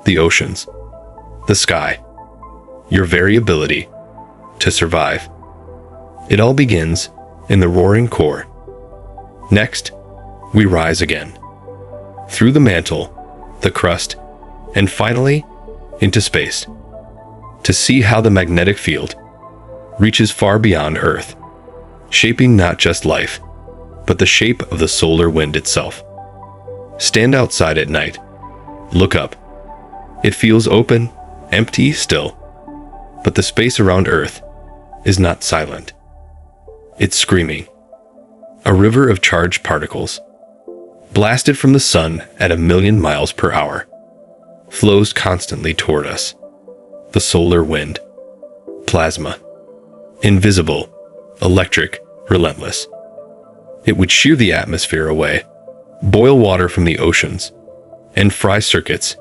the oceans, the sky, your very ability to survive. It all begins in the roaring core. Next, we rise again. Through the mantle, the crust, and finally, into space. To see how the magnetic field reaches far beyond Earth, shaping not just life, but the shape of the solar wind itself. Stand outside at night. Look up. It feels open, empty still, but the space around Earth is not silent. It's screaming. A river of charged particles, blasted from the sun at 1,000,000 miles per hour, flows constantly toward us. The solar wind. Plasma. Invisible, electric, relentless. It would shear the atmosphere away, boil water from the oceans, and fry circuits,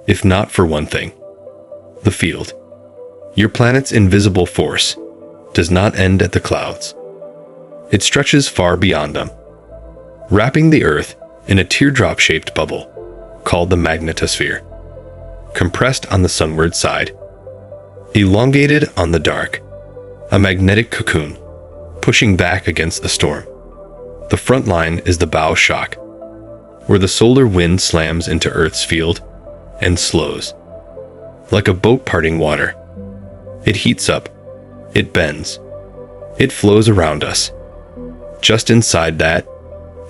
if not for one thing: the field. Your planet's invisible force does not end at the clouds. It stretches far beyond them, wrapping the Earth in a teardrop-shaped bubble called the magnetosphere. Compressed on the sunward side, elongated on the dark, a magnetic cocoon pushing back against the storm. The front line is the bow shock, where the solar wind slams into Earth's field and slows. Like a boat parting water, it heats up, it bends, it flows around us. Just inside that,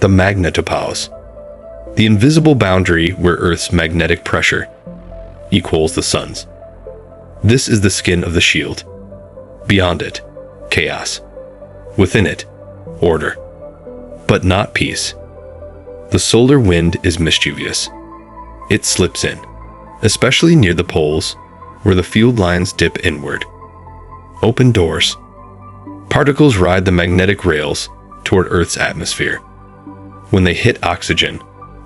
the magnetopause, the invisible boundary where Earth's magnetic pressure equals the sun's. This is the skin of the shield. Beyond it, chaos. Within it, order. But not peace. The solar wind is mischievous. It slips in, especially near the poles, where the field lines dip inward. Open doors. Particles ride the magnetic rails toward Earth's atmosphere. When they hit oxygen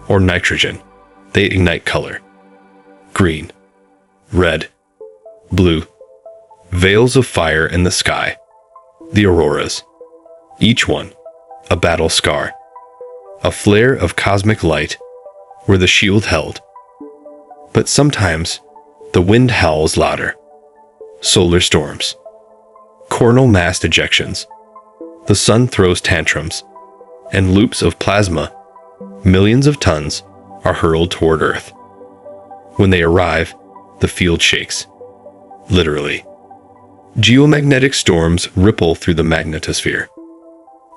or nitrogen, they ignite color. Green, red, blue, veils of fire in the sky, the auroras. Each one a battle scar, a flare of cosmic light where the shield held. But sometimes the wind howls louder. Solar storms, coronal mass ejections. The sun throws tantrums, and loops of plasma, millions of tons, are hurled toward Earth. When they arrive, the field shakes. Literally. Geomagnetic storms ripple through the magnetosphere.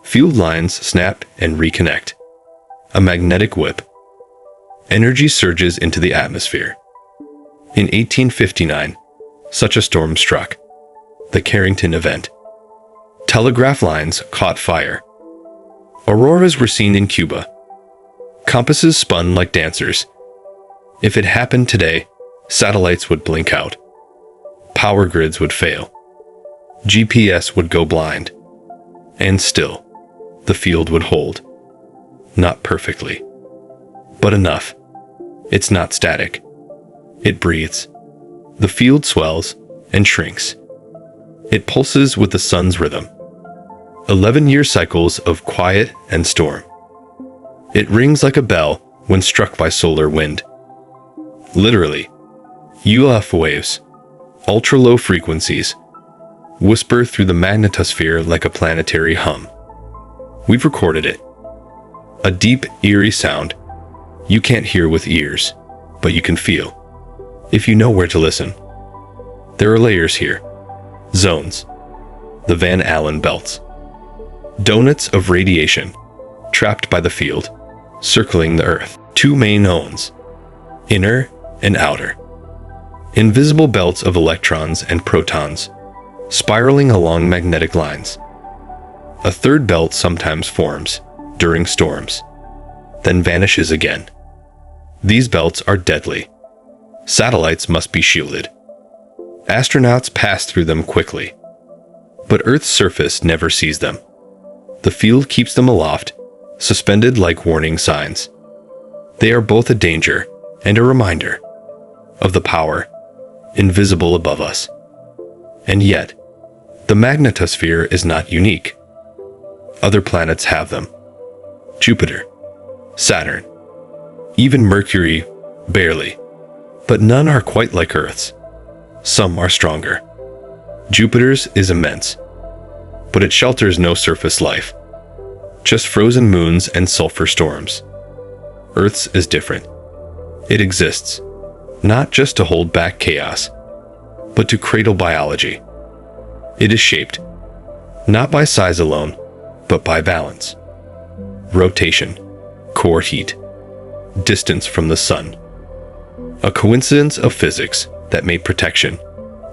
Field lines snap and reconnect. A magnetic whip. Energy surges into the atmosphere. In 1859, such a storm struck. The Carrington event. Telegraph lines caught fire. Auroras were seen in Cuba. Compasses spun like dancers. If it happened today, satellites would blink out. Power grids would fail. GPS would go blind. And still, the field would hold. Not perfectly, but enough. It's not static. It breathes. The field swells and shrinks. It pulses with the sun's rhythm. 11-year cycles of quiet and storm. It rings like a bell when struck by solar wind. Literally, UF waves, ultra-low frequencies, whisper through the magnetosphere like a planetary hum. We've recorded it. A deep, eerie sound you can't hear with ears, but you can feel, if you know where to listen. There are layers here. Zones. The Van Allen belts. Donuts of radiation, trapped by the field, circling the Earth. Two main zones, inner and outer. Invisible belts of electrons and protons, spiraling along magnetic lines. A third belt sometimes forms during storms, then vanishes again. These belts are deadly. Satellites must be shielded. Astronauts pass through them quickly, but Earth's surface never sees them. The field keeps them aloft, suspended like warning signs. They are both a danger and a reminder of the power invisible above us. And yet, the magnetosphere is not unique. Other planets have them. Jupiter, Saturn, even Mercury, barely. But none are quite like Earth's. Some are stronger. Jupiter's is immense. but it shelters no surface life. Just frozen moons and sulfur storms. Earth's is different. It exists, not just to hold back chaos, but to cradle biology. It is shaped, not by size alone, but by balance. Rotation, core heat, distance from the sun. A coincidence of physics that made protection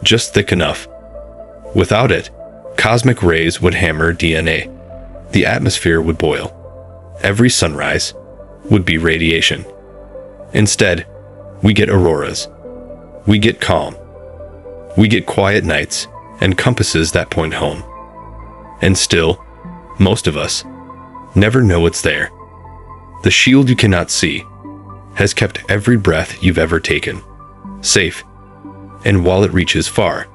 just thick enough. Without it, cosmic rays would hammer DNA. The atmosphere would boil. Every sunrise would be radiation. Instead, we get auroras. We get calm. We get quiet nights and compasses that point home. And still, most of us never know it's there. The shield you cannot see has kept every breath you've ever taken safe, and while it reaches far,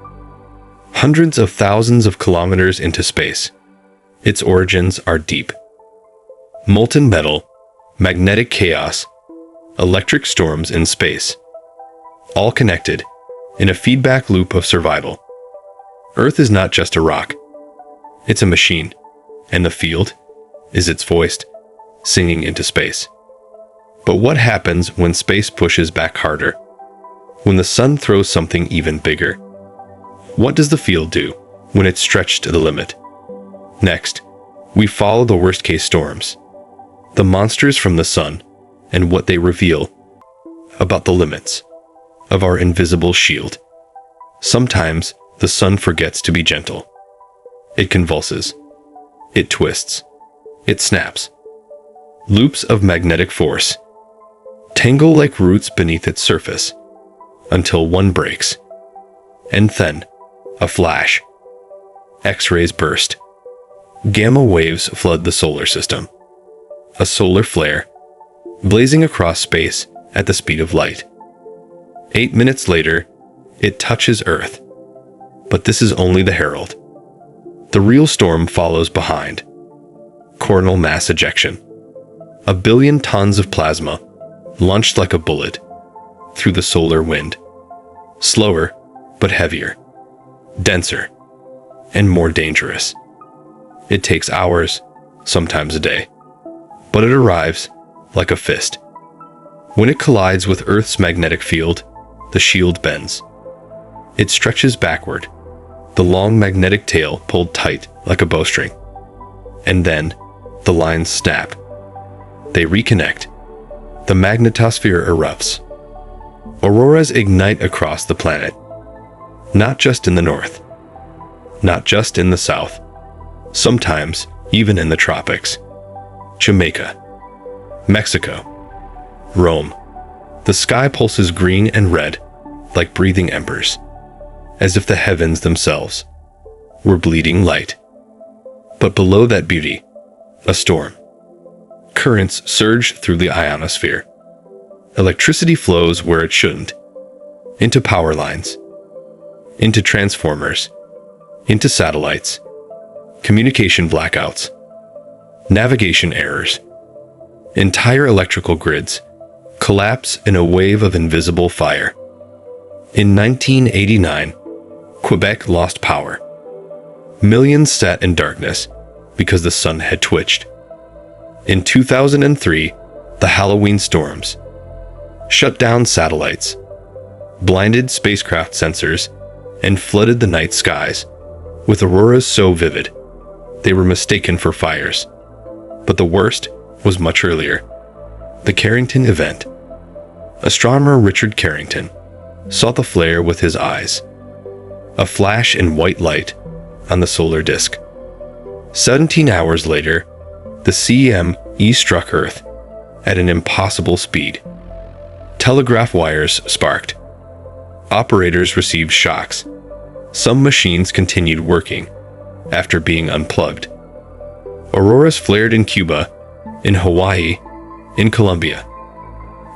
hundreds of thousands of kilometers into space, its origins are deep. Molten metal, magnetic chaos, electric storms in space, all connected in a feedback loop of survival. Earth is not just a rock. It's a machine, and the field is its voice, singing into space. But what happens when space pushes back harder? When the sun throws something even bigger? What does the field do when it's stretched to the limit? Next, we follow the worst-case storms, the monsters from the sun, and what they reveal about the limits of our invisible shield. Sometimes the sun forgets to be gentle. It convulses. It twists. It snaps. Loops of magnetic force tangle like roots beneath its surface until one breaks. And then, a flash. X-rays burst. Gamma waves flood the solar system. A solar flare, blazing across space at the speed of light. 8 minutes later, it touches Earth. But this is only the herald. The real storm follows behind. Coronal mass ejection. 1 billion tons of plasma launched like a bullet through the solar wind. Slower, but heavier, denser, and more dangerous. It takes hours, sometimes a day, but it arrives like a fist. When it collides with Earth's magnetic field, the shield bends. It stretches backward, the long magnetic tail pulled tight like a bowstring. And then, the lines snap. They reconnect. The magnetosphere erupts. Auroras ignite across the planet. Not just in the north. Not just in the south. Sometimes even in the tropics. Jamaica. Mexico. Rome. The sky pulses green and red like breathing embers, as if the heavens themselves were bleeding light. But below that beauty, a storm. Currents surge through the ionosphere. Electricity flows where it shouldn't. Into power lines. Into transformers. Into satellites. Communication blackouts. Navigation errors. Entire electrical grids collapse in a wave of invisible fire. In 1989, Quebec lost power. Millions sat in darkness because the sun had twitched. In 2003, the Halloween storms shut down satellites, blinded spacecraft sensors, and flooded the night skies with auroras so vivid they were mistaken for fires. But the worst was much earlier. The Carrington event. Astronomer Richard Carrington saw the flare with his eyes. A flash in white light on the solar disk. 17 hours later, the CME struck Earth at an impossible speed. Telegraph wires sparked. Operators received shocks. Some machines continued working after being unplugged. Auroras flared in Cuba, in Hawaii, in Colombia.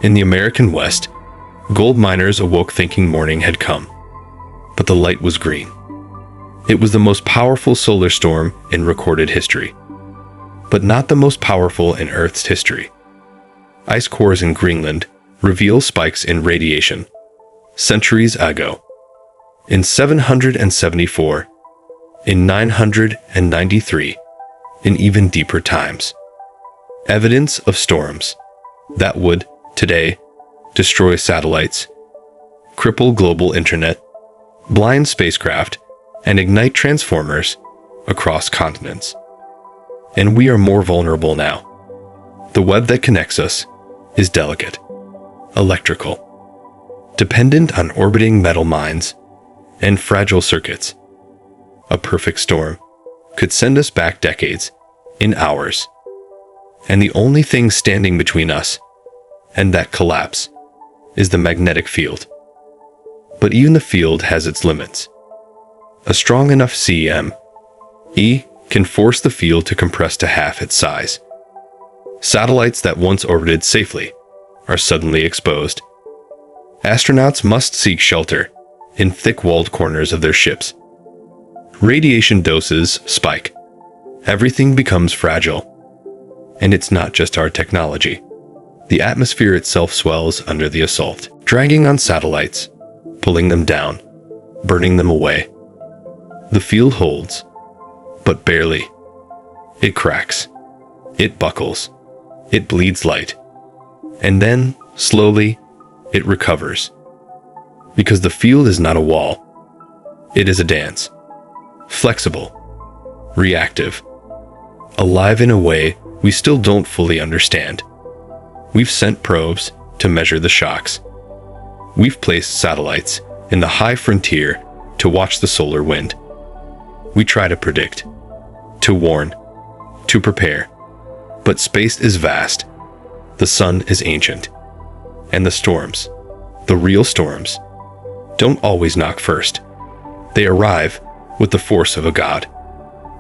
In the American West, gold miners awoke thinking morning had come. But the light was green. It was the most powerful solar storm in recorded history, but not the most powerful in Earth's history. Ice cores in Greenland reveal spikes in radiation centuries ago. In 774, in 993, in even deeper times. Evidence of storms that would, today, destroy satellites, cripple global internet, blind spacecraft, and ignite transformers across continents. And we are more vulnerable now. The web that connects us is delicate, electrical, dependent on orbiting metal mines and fragile circuits. A perfect storm could send us back decades in hours. And the only thing standing between us and that collapse is the magnetic field. But even the field has its limits. A strong enough CME can force the field to compress to half its size. Satellites that once orbited safely are suddenly exposed. Astronauts must seek shelter in thick-walled corners of their ships. Radiation doses spike. Everything becomes fragile. And it's not just our technology. The atmosphere itself swells under the assault, dragging on satellites, pulling them down, burning them away. The field holds, but barely. It cracks. It buckles. It bleeds light. And then, slowly, it recovers. Because the field is not a wall. It is a dance. Flexible. Reactive. Alive in a way we still don't fully understand. We've sent probes to measure the shocks. We've placed satellites in the high frontier to watch the solar wind. We try to predict, to warn, to prepare. But space is vast. The sun is ancient. And the storms, the real storms, don't always knock first. They arrive with the force of a god.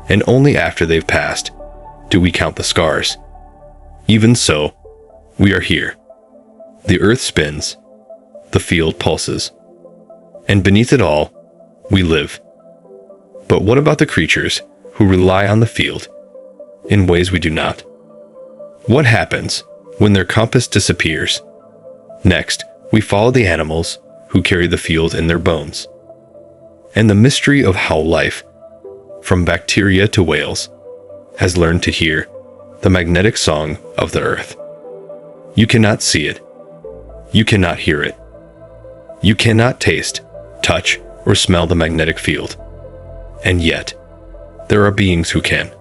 And only after they've passed do we count the scars. Even so, we are here. The earth spins. The field pulses. And beneath it all, we live. But what about the creatures who rely on the field in ways we do not? What happens when their compass disappears? Next, we follow the animals who carry the field in their bones. And the mystery of how life, from bacteria to whales, has learned to hear the magnetic song of the earth. You cannot see it. You cannot hear it. You cannot taste, touch, or smell the magnetic field. And yet, there are beings who can.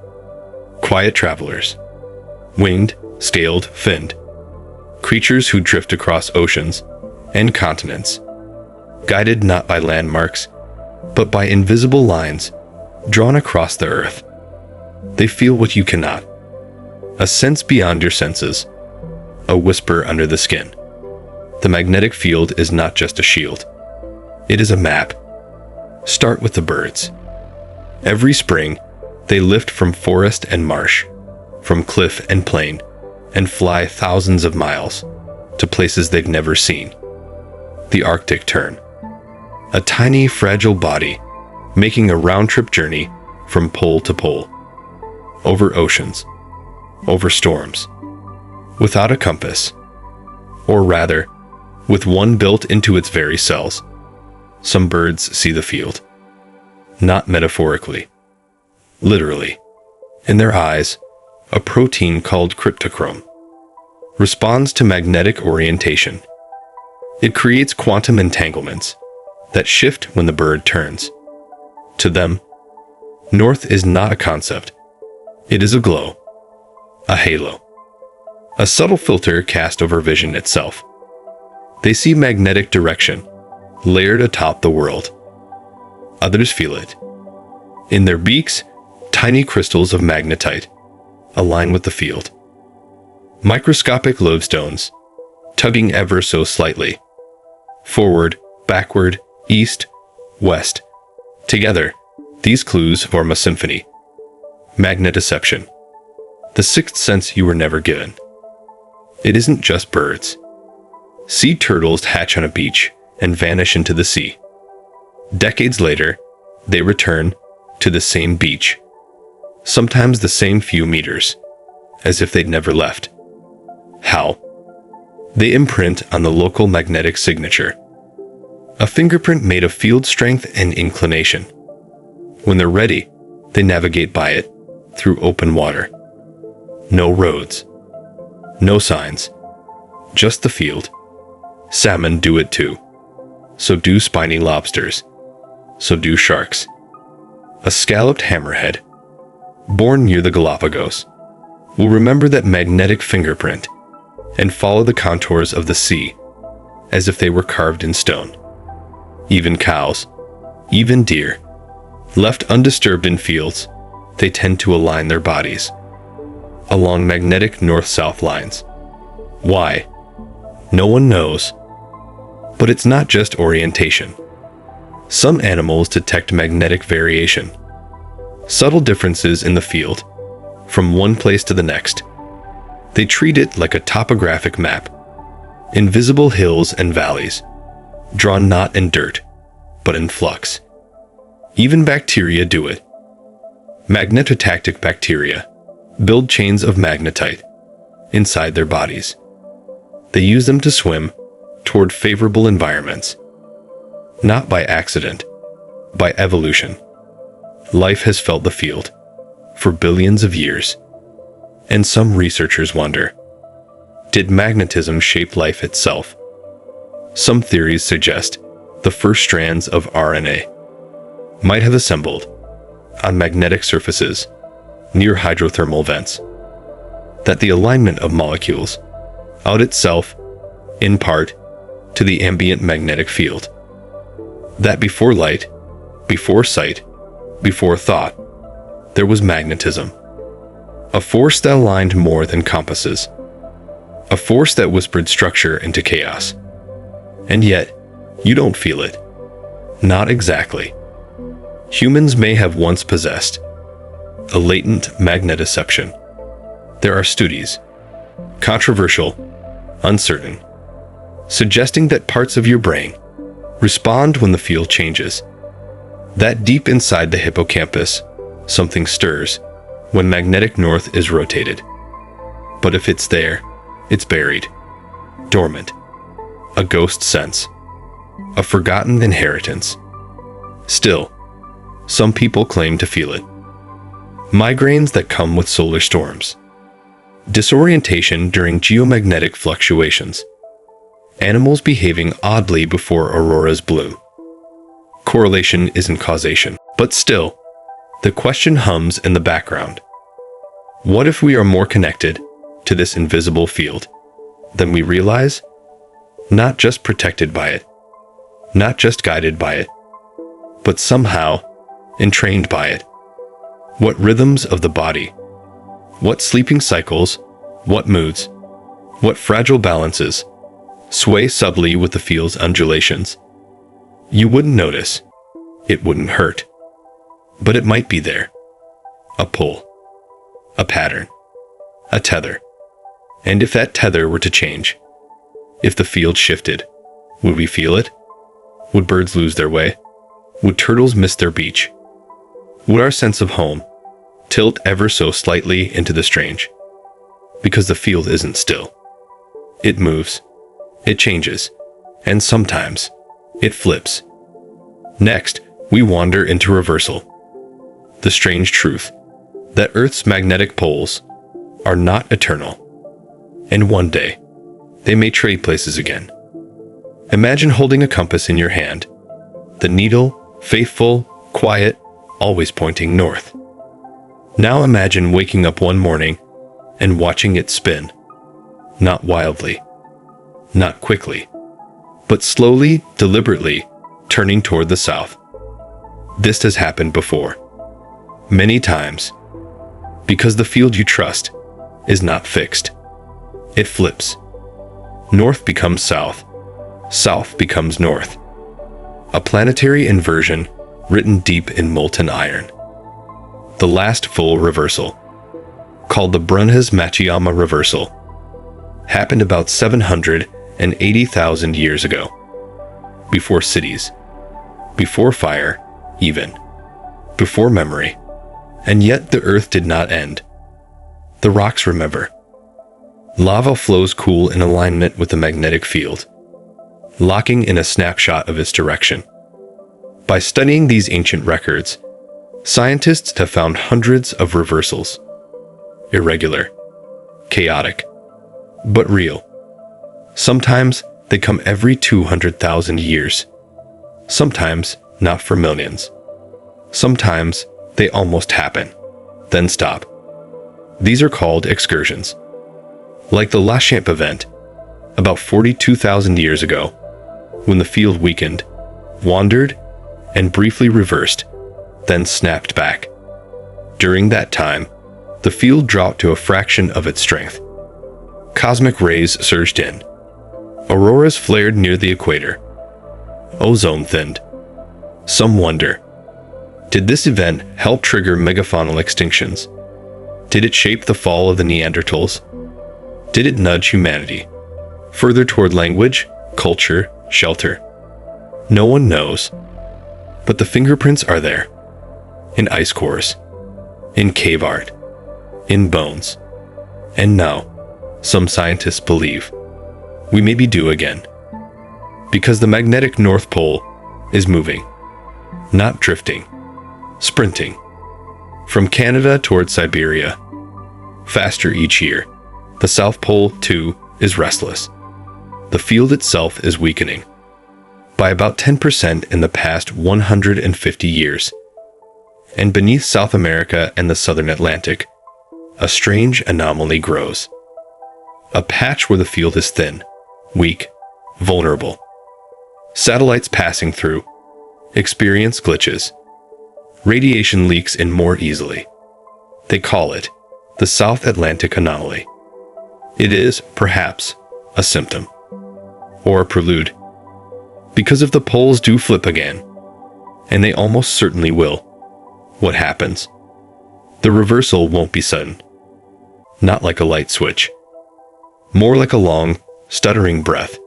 Quiet travelers. Winged, scaled, finned. Creatures who drift across oceans and continents. Guided not by landmarks, but by invisible lines drawn across the earth. They feel what you cannot. A sense beyond your senses. A whisper under the skin. The magnetic field is not just a shield. It is a map. Start with the birds. Every spring, they lift from forest and marsh, from cliff and plain, and fly thousands of miles to places they've never seen. The Arctic tern. A tiny, fragile body making a round-trip journey from pole to pole. Over oceans. Over storms. Without a compass. Or rather, with one built into its very cells. Some birds see the field. Not metaphorically. Literally. In their eyes, a protein called cryptochrome responds to magnetic orientation. It creates quantum entanglements that shift when the bird turns. To them, north is not a concept. It is a glow. A halo. A subtle filter cast over vision itself. They see magnetic direction, layered atop the world. Others feel it. In their beaks, tiny crystals of magnetite align with the field. Microscopic lodestones, tugging ever so slightly. Forward, backward, east, west. Together, these clues form a symphony. Magnetoception. The sixth sense you were never given. It isn't just birds. Sea turtles hatch on a beach and vanish into the sea. Decades later, they return to the same beach. Sometimes the same few meters, as if they'd never left. How? They imprint on the local magnetic signature. A fingerprint made of field strength and inclination. When they're ready, They navigate by it, through open water. No roads. No signs. Just the field. Salmon do it too. So do spiny lobsters. So do sharks. A scalloped hammerhead, born near the Galapagos, will remember that magnetic fingerprint and follow the contours of the sea as if they were carved in stone. Even cows, even deer, left undisturbed in fields, they tend to align their bodies along magnetic north-south lines. Why? No one knows. But it's not just orientation. Some animals detect magnetic variation, subtle differences in the field, from one place to the next. They treat it like a topographic map. Invisible hills and valleys, drawn not in dirt, but in flux. Even bacteria do it. Magnetotactic bacteria build chains of magnetite inside their bodies. They use them to swim toward favorable environments. Not by accident, by evolution. Life has felt the field for billions of years. And some researchers wonder, did magnetism shape life itself? Some theories suggest the first strands of RNA might have assembled on magnetic surfaces near hydrothermal vents. That the alignment of molecules owed itself, in part, to the ambient magnetic field. That before light, before sight, before thought, there was magnetism. A force that aligned more than compasses. A force that whispered structure into chaos. And yet, you don't feel it. Not exactly. Humans may have once possessed a latent magnetoception. There are studies, controversial, uncertain, suggesting that parts of your brain respond when the field changes. That deep inside the hippocampus, something stirs when magnetic north is rotated. But if it's there, it's buried, dormant, a ghost sense, a forgotten inheritance. Still, some people claim to feel it. Migraines that come with solar storms, disorientation during geomagnetic fluctuations, animals behaving oddly before auroras bloom. Correlation isn't causation, but still, the question hums in the background. What if we are more connected to this invisible field than we realize? Not just protected by it, not just guided by it, but somehow entrained by it. What rhythms of the body, what sleeping cycles, what moods, what fragile balances sway subtly with the field's undulations. You wouldn't notice, it wouldn't hurt, but it might be there. A pull, a pattern, a tether. And if that tether were to change, if the field shifted, would we feel it? Would birds lose their way? Would turtles miss their beach? Would our sense of home tilt ever so slightly into the strange? Because the field isn't still. It moves, it changes, and sometimes it flips. Next, we wander into reversal. The strange truth that Earth's magnetic poles are not eternal, and one day they may trade places again. Imagine holding a compass in your hand, the needle, faithful, quiet, always pointing north. Now imagine waking up one morning and watching it spin. Not wildly, not quickly, but slowly, deliberately, turning toward the south. This has happened before. Many times. Because the field you trust is not fixed. It flips. North becomes south. South becomes north. A planetary inversion written deep in molten iron. The last full reversal, called the Brunhes-Machiyama reversal, happened about 780,000 years ago. Before cities, before fire, even, before memory. And yet the Earth did not end. The rocks remember. Lava flows cool in alignment with the magnetic field, locking in a snapshot of its direction. By studying these ancient records, Scientists have found hundreds of reversals. Irregular, chaotic, but real. Sometimes they come every 200,000 years. Sometimes not for millions. Sometimes they almost happen, then stop. These are called excursions. Like the Lachamp event, about 42,000 years ago, when the field weakened, wandered, and briefly reversed, then snapped back. During that time, the field dropped to a fraction of its strength. Cosmic rays surged in. Auroras flared near the equator. Ozone thinned. Some wonder, did this event help trigger megafaunal extinctions? Did it shape the fall of the Neanderthals? Did it nudge humanity further toward language, culture, shelter? No one knows. But the fingerprints are there. In ice cores, in cave art, in bones. And now, some scientists believe we may be due again. Because the magnetic North Pole is moving, not drifting, sprinting. From Canada toward Siberia, faster each year. The South Pole, too, is restless. The field itself is weakening by about 10% in the past 150 years. And beneath South America and the Southern Atlantic, a strange anomaly grows. A patch where the field is thin, weak, vulnerable. Satellites passing through experience glitches. Radiation leaks in more easily. They call it the South Atlantic anomaly. It is, perhaps, a symptom, or a prelude. Because if the poles do flip again, and they almost certainly will, what happens? The reversal won't be sudden. Not like a light switch. More like a long, stuttering breath.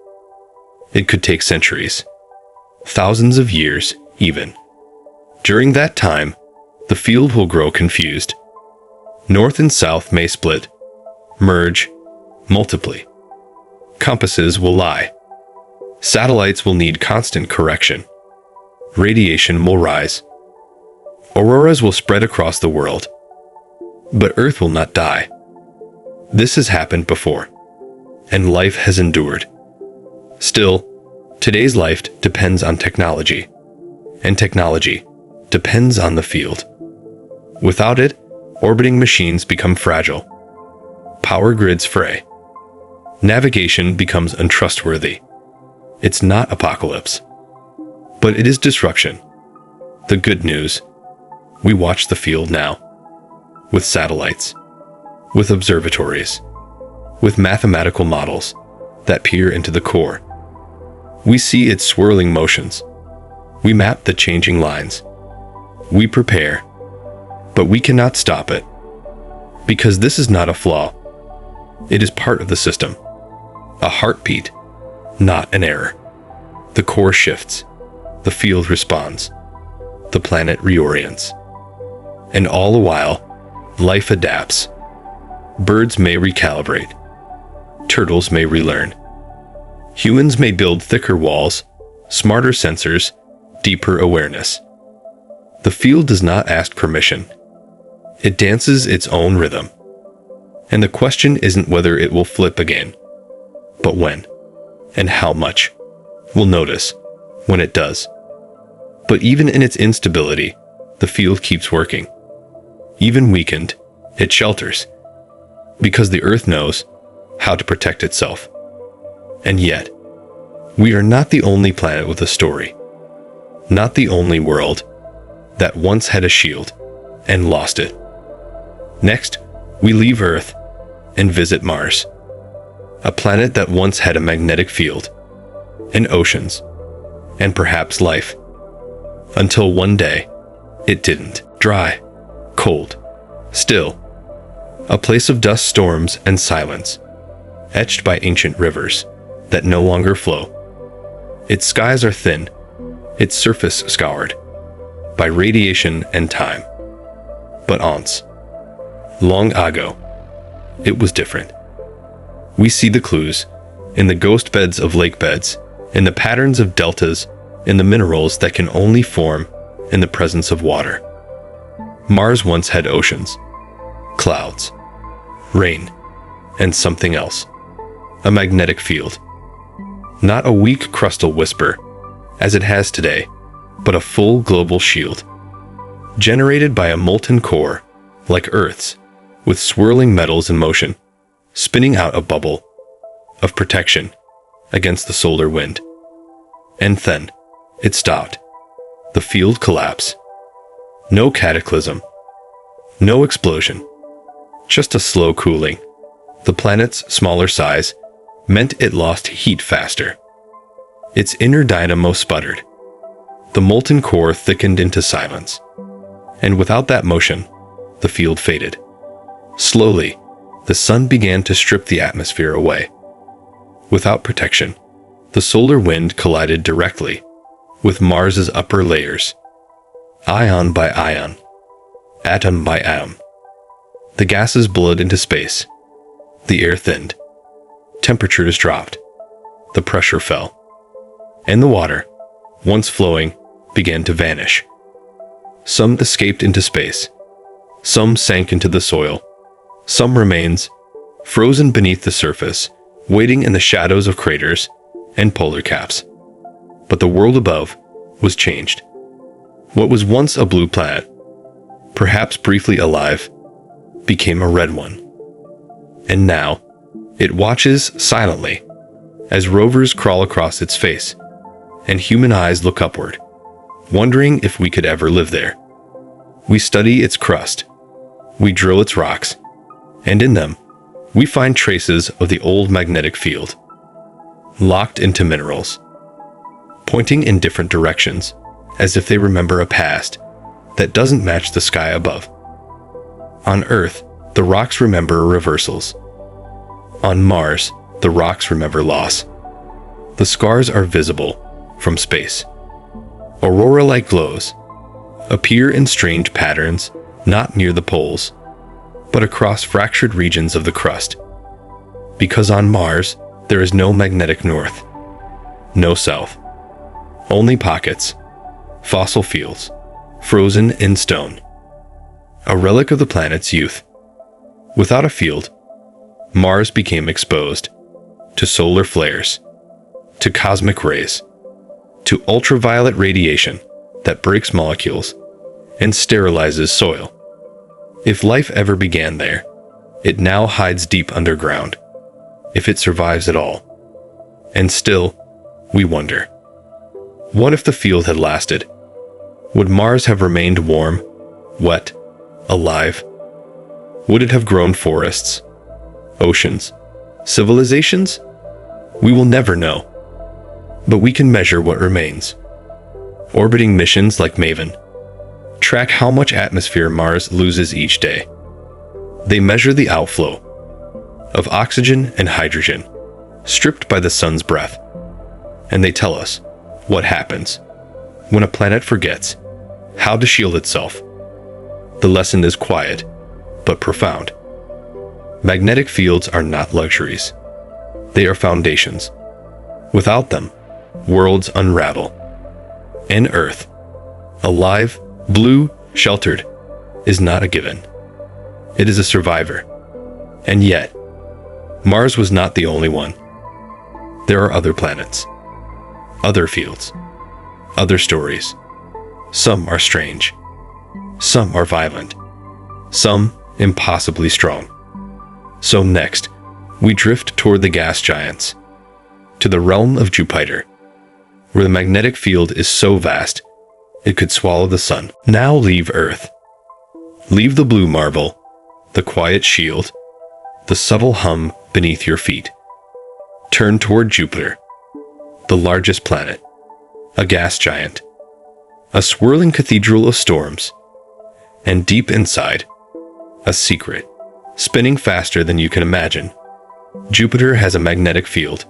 It could take centuries. Thousands of years, even. During that time, the field will grow confused. North and south may split, merge, multiply. Compasses will lie. Satellites will need constant correction. Radiation will rise. Auroras will spread across the world. But Earth will not die. This has happened before, and life has endured. Still, today's life depends on technology, and technology depends on the field. Without it, orbiting machines become fragile. Power grids fray. Navigation becomes untrustworthy. It's not apocalypse, but it is disruption. The good news, we watch the field now, with satellites, with observatories, with mathematical models that peer into the core. We see its swirling motions. We map the changing lines. We prepare, but we cannot stop it, because this is not a flaw. It is part of the system, a heartbeat, not an error. The core shifts, the field responds, the planet reorients. And all the while, life adapts. Birds may recalibrate. Turtles may relearn. Humans may build thicker walls, smarter sensors, deeper awareness. The field does not ask permission. It dances its own rhythm. And the question isn't whether it will flip again, but when, and how much. We'll notice when it does. But even in its instability, the field keeps working. Even weakened, it shelters, because the Earth knows how to protect itself. And yet, we are not the only planet with a story. Not the only world that once had a shield and lost it. Next, we leave Earth and visit Mars, a planet that once had a magnetic field, and oceans, and perhaps life. Until one day, it didn't. Dry, cold, still. A place of dust storms and silence, etched by ancient rivers that no longer flow. Its skies are thin, its surface scoured by radiation and time. But once, long ago, it was different. We see the clues in the ghost beds of lake beds, in the patterns of deltas, in the minerals that can only form in the presence of water. Mars once had oceans, clouds, rain, and something else. A magnetic field. Not a weak crustal whisper, as it has today, but a full global shield. Generated by a molten core, like Earth's, with swirling metals in motion, spinning out a bubble of protection against the solar wind. And then, it stopped. The field collapsed. No cataclysm. No explosion. Just a slow cooling. The planet's smaller size meant it lost heat faster. Its inner dynamo sputtered. The molten core thickened into silence. And without that motion, the field faded. Slowly, the sun began to strip the atmosphere away. Without protection, the solar wind collided directly with Mars's upper layers, ion by ion, atom by atom. The gases bled into space. The air thinned. Temperatures dropped. The pressure fell. And the water, once flowing, began to vanish. Some escaped into space. Some sank into the soil. Some remains, frozen beneath the surface, waiting in the shadows of craters and polar caps. But the world above was changed. What was once a blue planet, perhaps briefly alive, became a red one. And now, it watches silently as rovers crawl across its face, and human eyes look upward, wondering if we could ever live there. We study its crust. We drill its rocks. And in them, we find traces of the old magnetic field, locked into minerals, pointing in different directions, as if they remember a past that doesn't match the sky above. On Earth, the rocks remember reversals. On Mars, the rocks remember loss. The scars are visible from space. Aurora-like glows appear in strange patterns, not near the poles, but across fractured regions of the crust. Because on Mars, there is no magnetic north, no south, only pockets, fossil fields, frozen in stone. A relic of the planet's youth. Without a field, Mars became exposed to solar flares, to cosmic rays, to ultraviolet radiation that breaks molecules and sterilizes soil. If life ever began there, it now hides deep underground, if it survives at all. And still, we wonder, what if the field had lasted? Would Mars have remained warm, wet, alive? Would it have grown forests, oceans, civilizations? We will never know. But we can measure what remains. Orbiting missions like MAVEN track how much atmosphere Mars loses each day. They measure the outflow of oxygen and hydrogen stripped by the sun's breath. And they tell us what happens when a planet forgets how to shield itself. The lesson is quiet, but profound. Magnetic fields are not luxuries. They are foundations. Without them, worlds unravel. And Earth, alive, blue, sheltered, is not a given. It is a survivor. And yet, Mars was not the only one. There are other planets, other fields, other stories. Some are strange. Some are violent. Some impossibly strong. So next, we drift toward the gas giants, to the realm of Jupiter, where the magnetic field is so vast it could swallow the sun. Now leave Earth. Leave the blue marble, the quiet shield, the subtle hum beneath your feet. Turn toward Jupiter, the largest planet, a gas giant, a swirling cathedral of storms, and deep inside, a secret, spinning faster than you can imagine. Jupiter has a magnetic field,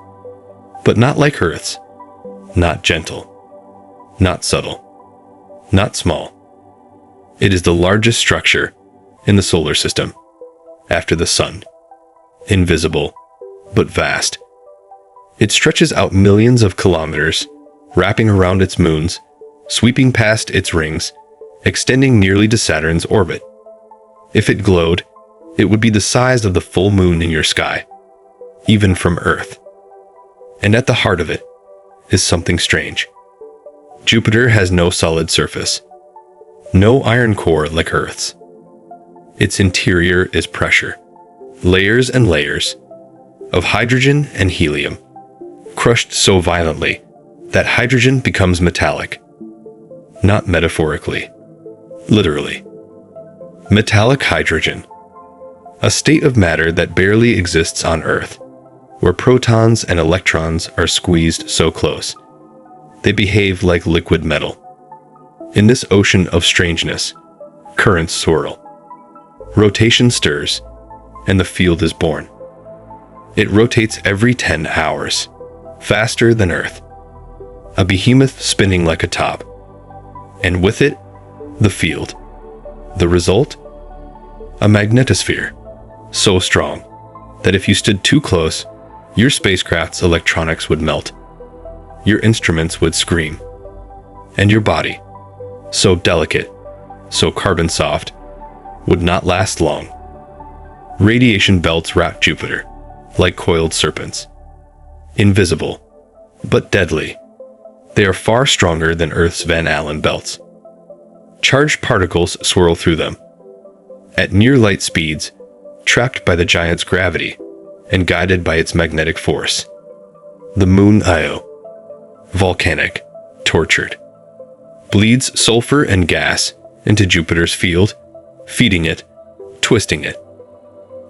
but not like Earth's, not gentle, not subtle, not small. It is the largest structure in the solar system, after the sun. Invisible, but vast. It stretches out millions of kilometers, wrapping around its moons, sweeping past its rings, extending nearly to Saturn's orbit. If it glowed, it would be the size of the full moon in your sky, even from Earth. And at the heart of it is something strange. Jupiter has no solid surface, no iron core like Earth's. Its interior is pressure, layers and layers of hydrogen and helium, crushed so violently that hydrogen becomes metallic. Not metaphorically, literally. Metallic hydrogen, a state of matter that barely exists on Earth, where protons and electrons are squeezed so close. They behave like liquid metal. In this ocean of strangeness, currents swirl. Rotation stirs, and the field is born. It rotates every 10 hours, faster than Earth. A behemoth spinning like a top. And with it, the field. The result? A magnetosphere, so strong that if you stood too close, your spacecraft's electronics would melt. Your instruments would scream. And your body, so delicate, so carbon soft, would not last long. Radiation belts wrap Jupiter like coiled serpents. Invisible, but deadly. They are far stronger than Earth's Van Allen belts. Charged particles swirl through them. At near light speeds, trapped by the giant's gravity and guided by its magnetic force. The moon Io, volcanic, tortured, bleeds sulfur and gas into Jupiter's field, feeding it, twisting it.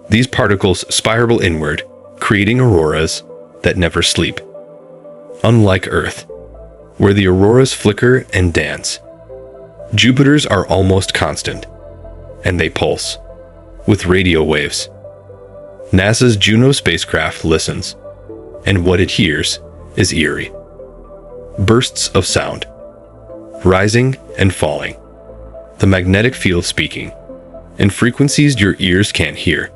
These particles spiral inward, creating auroras that never sleep. Unlike Earth, where the auroras flicker and dance, Jupiter's are almost constant, and they pulse with radio waves. NASA's Juno spacecraft listens, and what it hears is eerie. Bursts of sound, rising and falling, the magnetic field speaking, in frequencies your ears can't hear,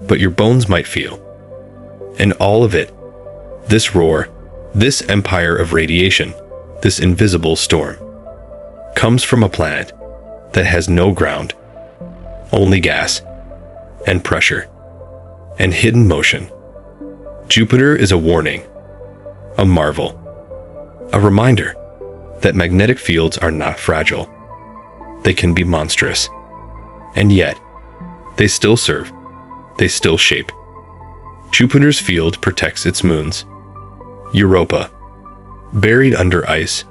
but your bones might feel. And all of it, this roar, this empire of radiation, this invisible storm, comes from a planet that has no ground, only gas, and pressure, and hidden motion. Jupiter is a warning, a marvel, a reminder that magnetic fields are not fragile. They can be monstrous. And yet, they still serve. They still shape. Jupiter's field protects its moons. Europa, buried under ice,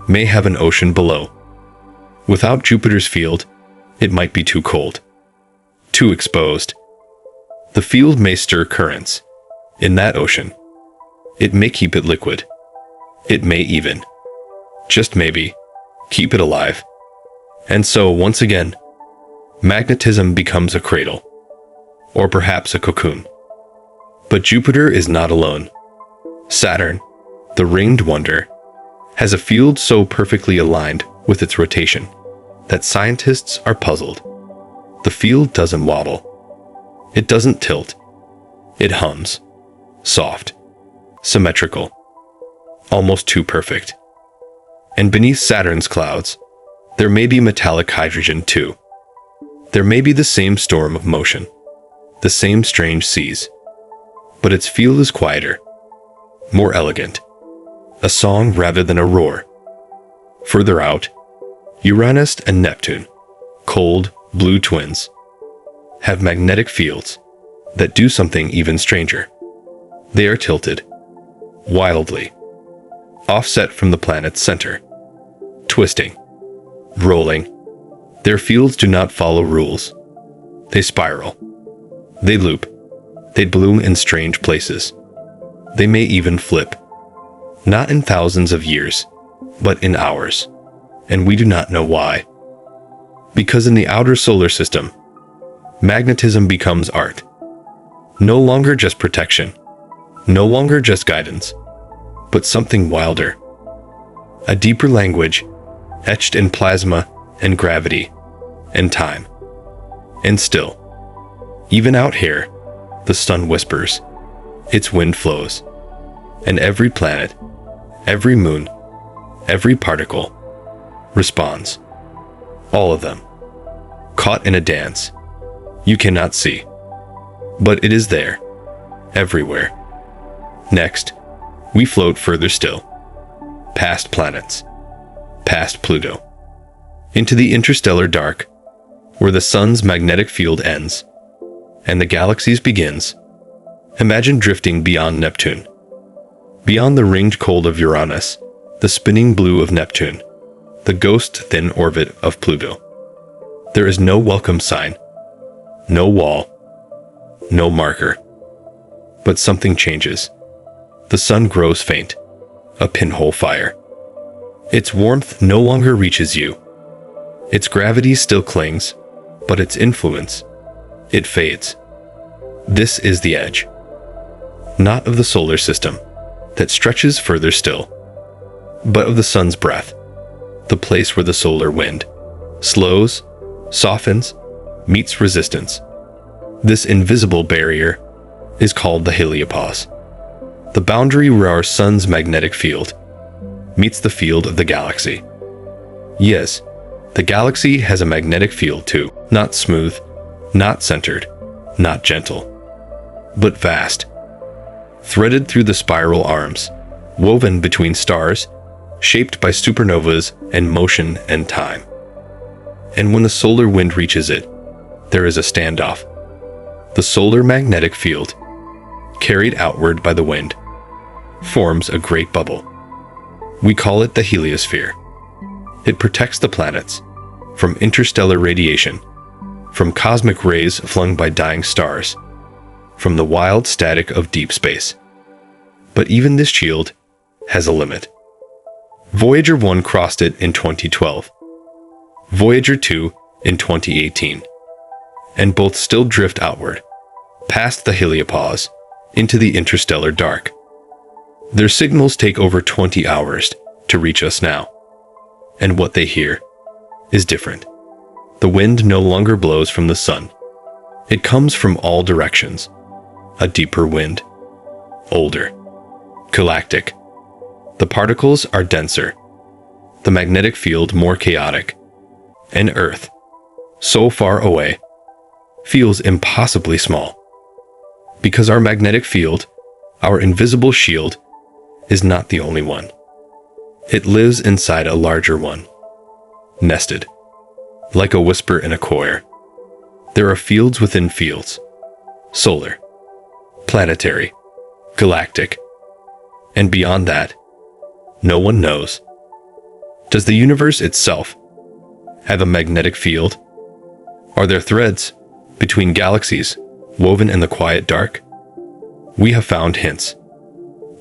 may have an ocean below. Without Jupiter's field, it might be too cold, too exposed. The field may stir currents in that ocean. It may keep it liquid. It may even, just maybe, keep it alive. And so, once again, magnetism becomes a cradle, or perhaps a cocoon. But Jupiter is not alone. Saturn, the ringed wonder, has a field so perfectly aligned with its rotation that scientists are puzzled. The field doesn't wobble. It doesn't tilt. It hums, soft, symmetrical, almost too perfect. And beneath Saturn's clouds, there may be metallic hydrogen too. There may be the same storm of motion, the same strange seas, but its field is quieter, more elegant, a song rather than a roar. Further out, Uranus and Neptune, cold, blue twins, have magnetic fields that do something even stranger. They are tilted, wildly, offset from the planet's center, twisting, rolling. Their fields do not follow rules. They spiral. They loop. They bloom in strange places. They may even flip. Not in thousands of years, but in hours. And we do not know why. Because in the outer solar system, magnetism becomes art. No longer just protection. No longer just guidance. But something wilder. A deeper language, etched in plasma and gravity and time. And still, even out here, the sun whispers, its wind flows, and every planet, every moon, every particle responds. All of them. Caught in a dance. You cannot see. But it is there. Everywhere. Next, we float further still. Past planets. Past Pluto. Into the interstellar dark, where the sun's magnetic field ends, and the galaxies begins. Imagine drifting beyond Neptune. Beyond the ringed cold of Uranus, the spinning blue of Neptune, the ghost-thin orbit of Pluto. There is no welcome sign, no wall, no marker. But something changes. The sun grows faint, a pinhole fire. Its warmth no longer reaches you. Its gravity still clings, but its influence, it fades. This is the edge. Not of the solar system, that stretches further still, but of the sun's breath, the place where the solar wind slows, softens, meets resistance. This invisible barrier is called the heliopause, the boundary where our sun's magnetic field meets the field of the galaxy. Yes, the galaxy has a magnetic field too, not smooth, not centered, not gentle, but vast, threaded through the spiral arms, woven between stars, shaped by supernovas and motion and time. And when the solar wind reaches it, there is a standoff. The solar magnetic field, carried outward by the wind, forms a great bubble. We call it the heliosphere. It protects the planets from interstellar radiation, from cosmic rays flung by dying stars, from the wild static of deep space. But even this shield has a limit. Voyager 1 crossed it in 2012, Voyager 2 in 2018, and both still drift outward, past the heliopause, into the interstellar dark. Their signals take over 20 hours to reach us now, and what they hear is different. The wind no longer blows from the sun. It comes from all directions. A deeper wind, older, galactic. The particles are denser, the magnetic field more chaotic, and Earth, so far away, feels impossibly small. Because our magnetic field, our invisible shield, is not the only one. It lives inside a larger one, nested, like a whisper in a choir. There are fields within fields, solar, planetary, galactic, and beyond that, no one knows. Does the universe itself have a magnetic field? Are there threads between galaxies woven in the quiet dark? We have found hints.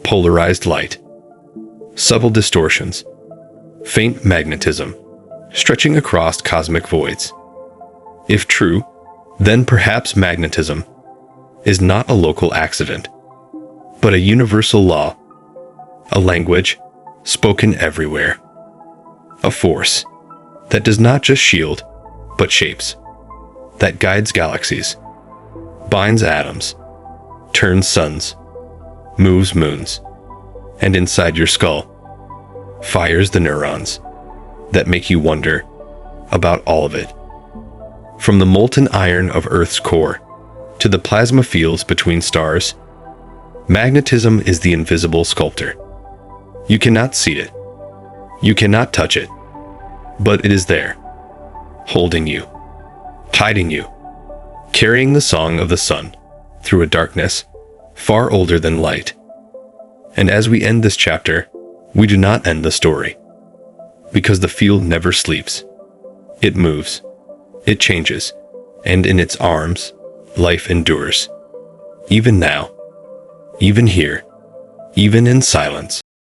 Polarized light, subtle distortions, faint magnetism, stretching across cosmic voids. If true, then perhaps magnetism is not a local accident, but a universal law, a language spoken everywhere, a force that does not just shield, but shapes, that guides galaxies, binds atoms, turns suns, moves moons, and inside your skull, fires the neurons that make you wonder about all of it. From the molten iron of Earth's core to the plasma fields between stars, magnetism is the invisible sculptor. You cannot see it. You cannot touch it. But it is there, holding you, hiding you, carrying the song of the sun through a darkness far older than light. And as we end this chapter, we do not end the story. Because the field never sleeps. It moves. It changes. And in its arms, life endures. Even now. Even here. Even in silence.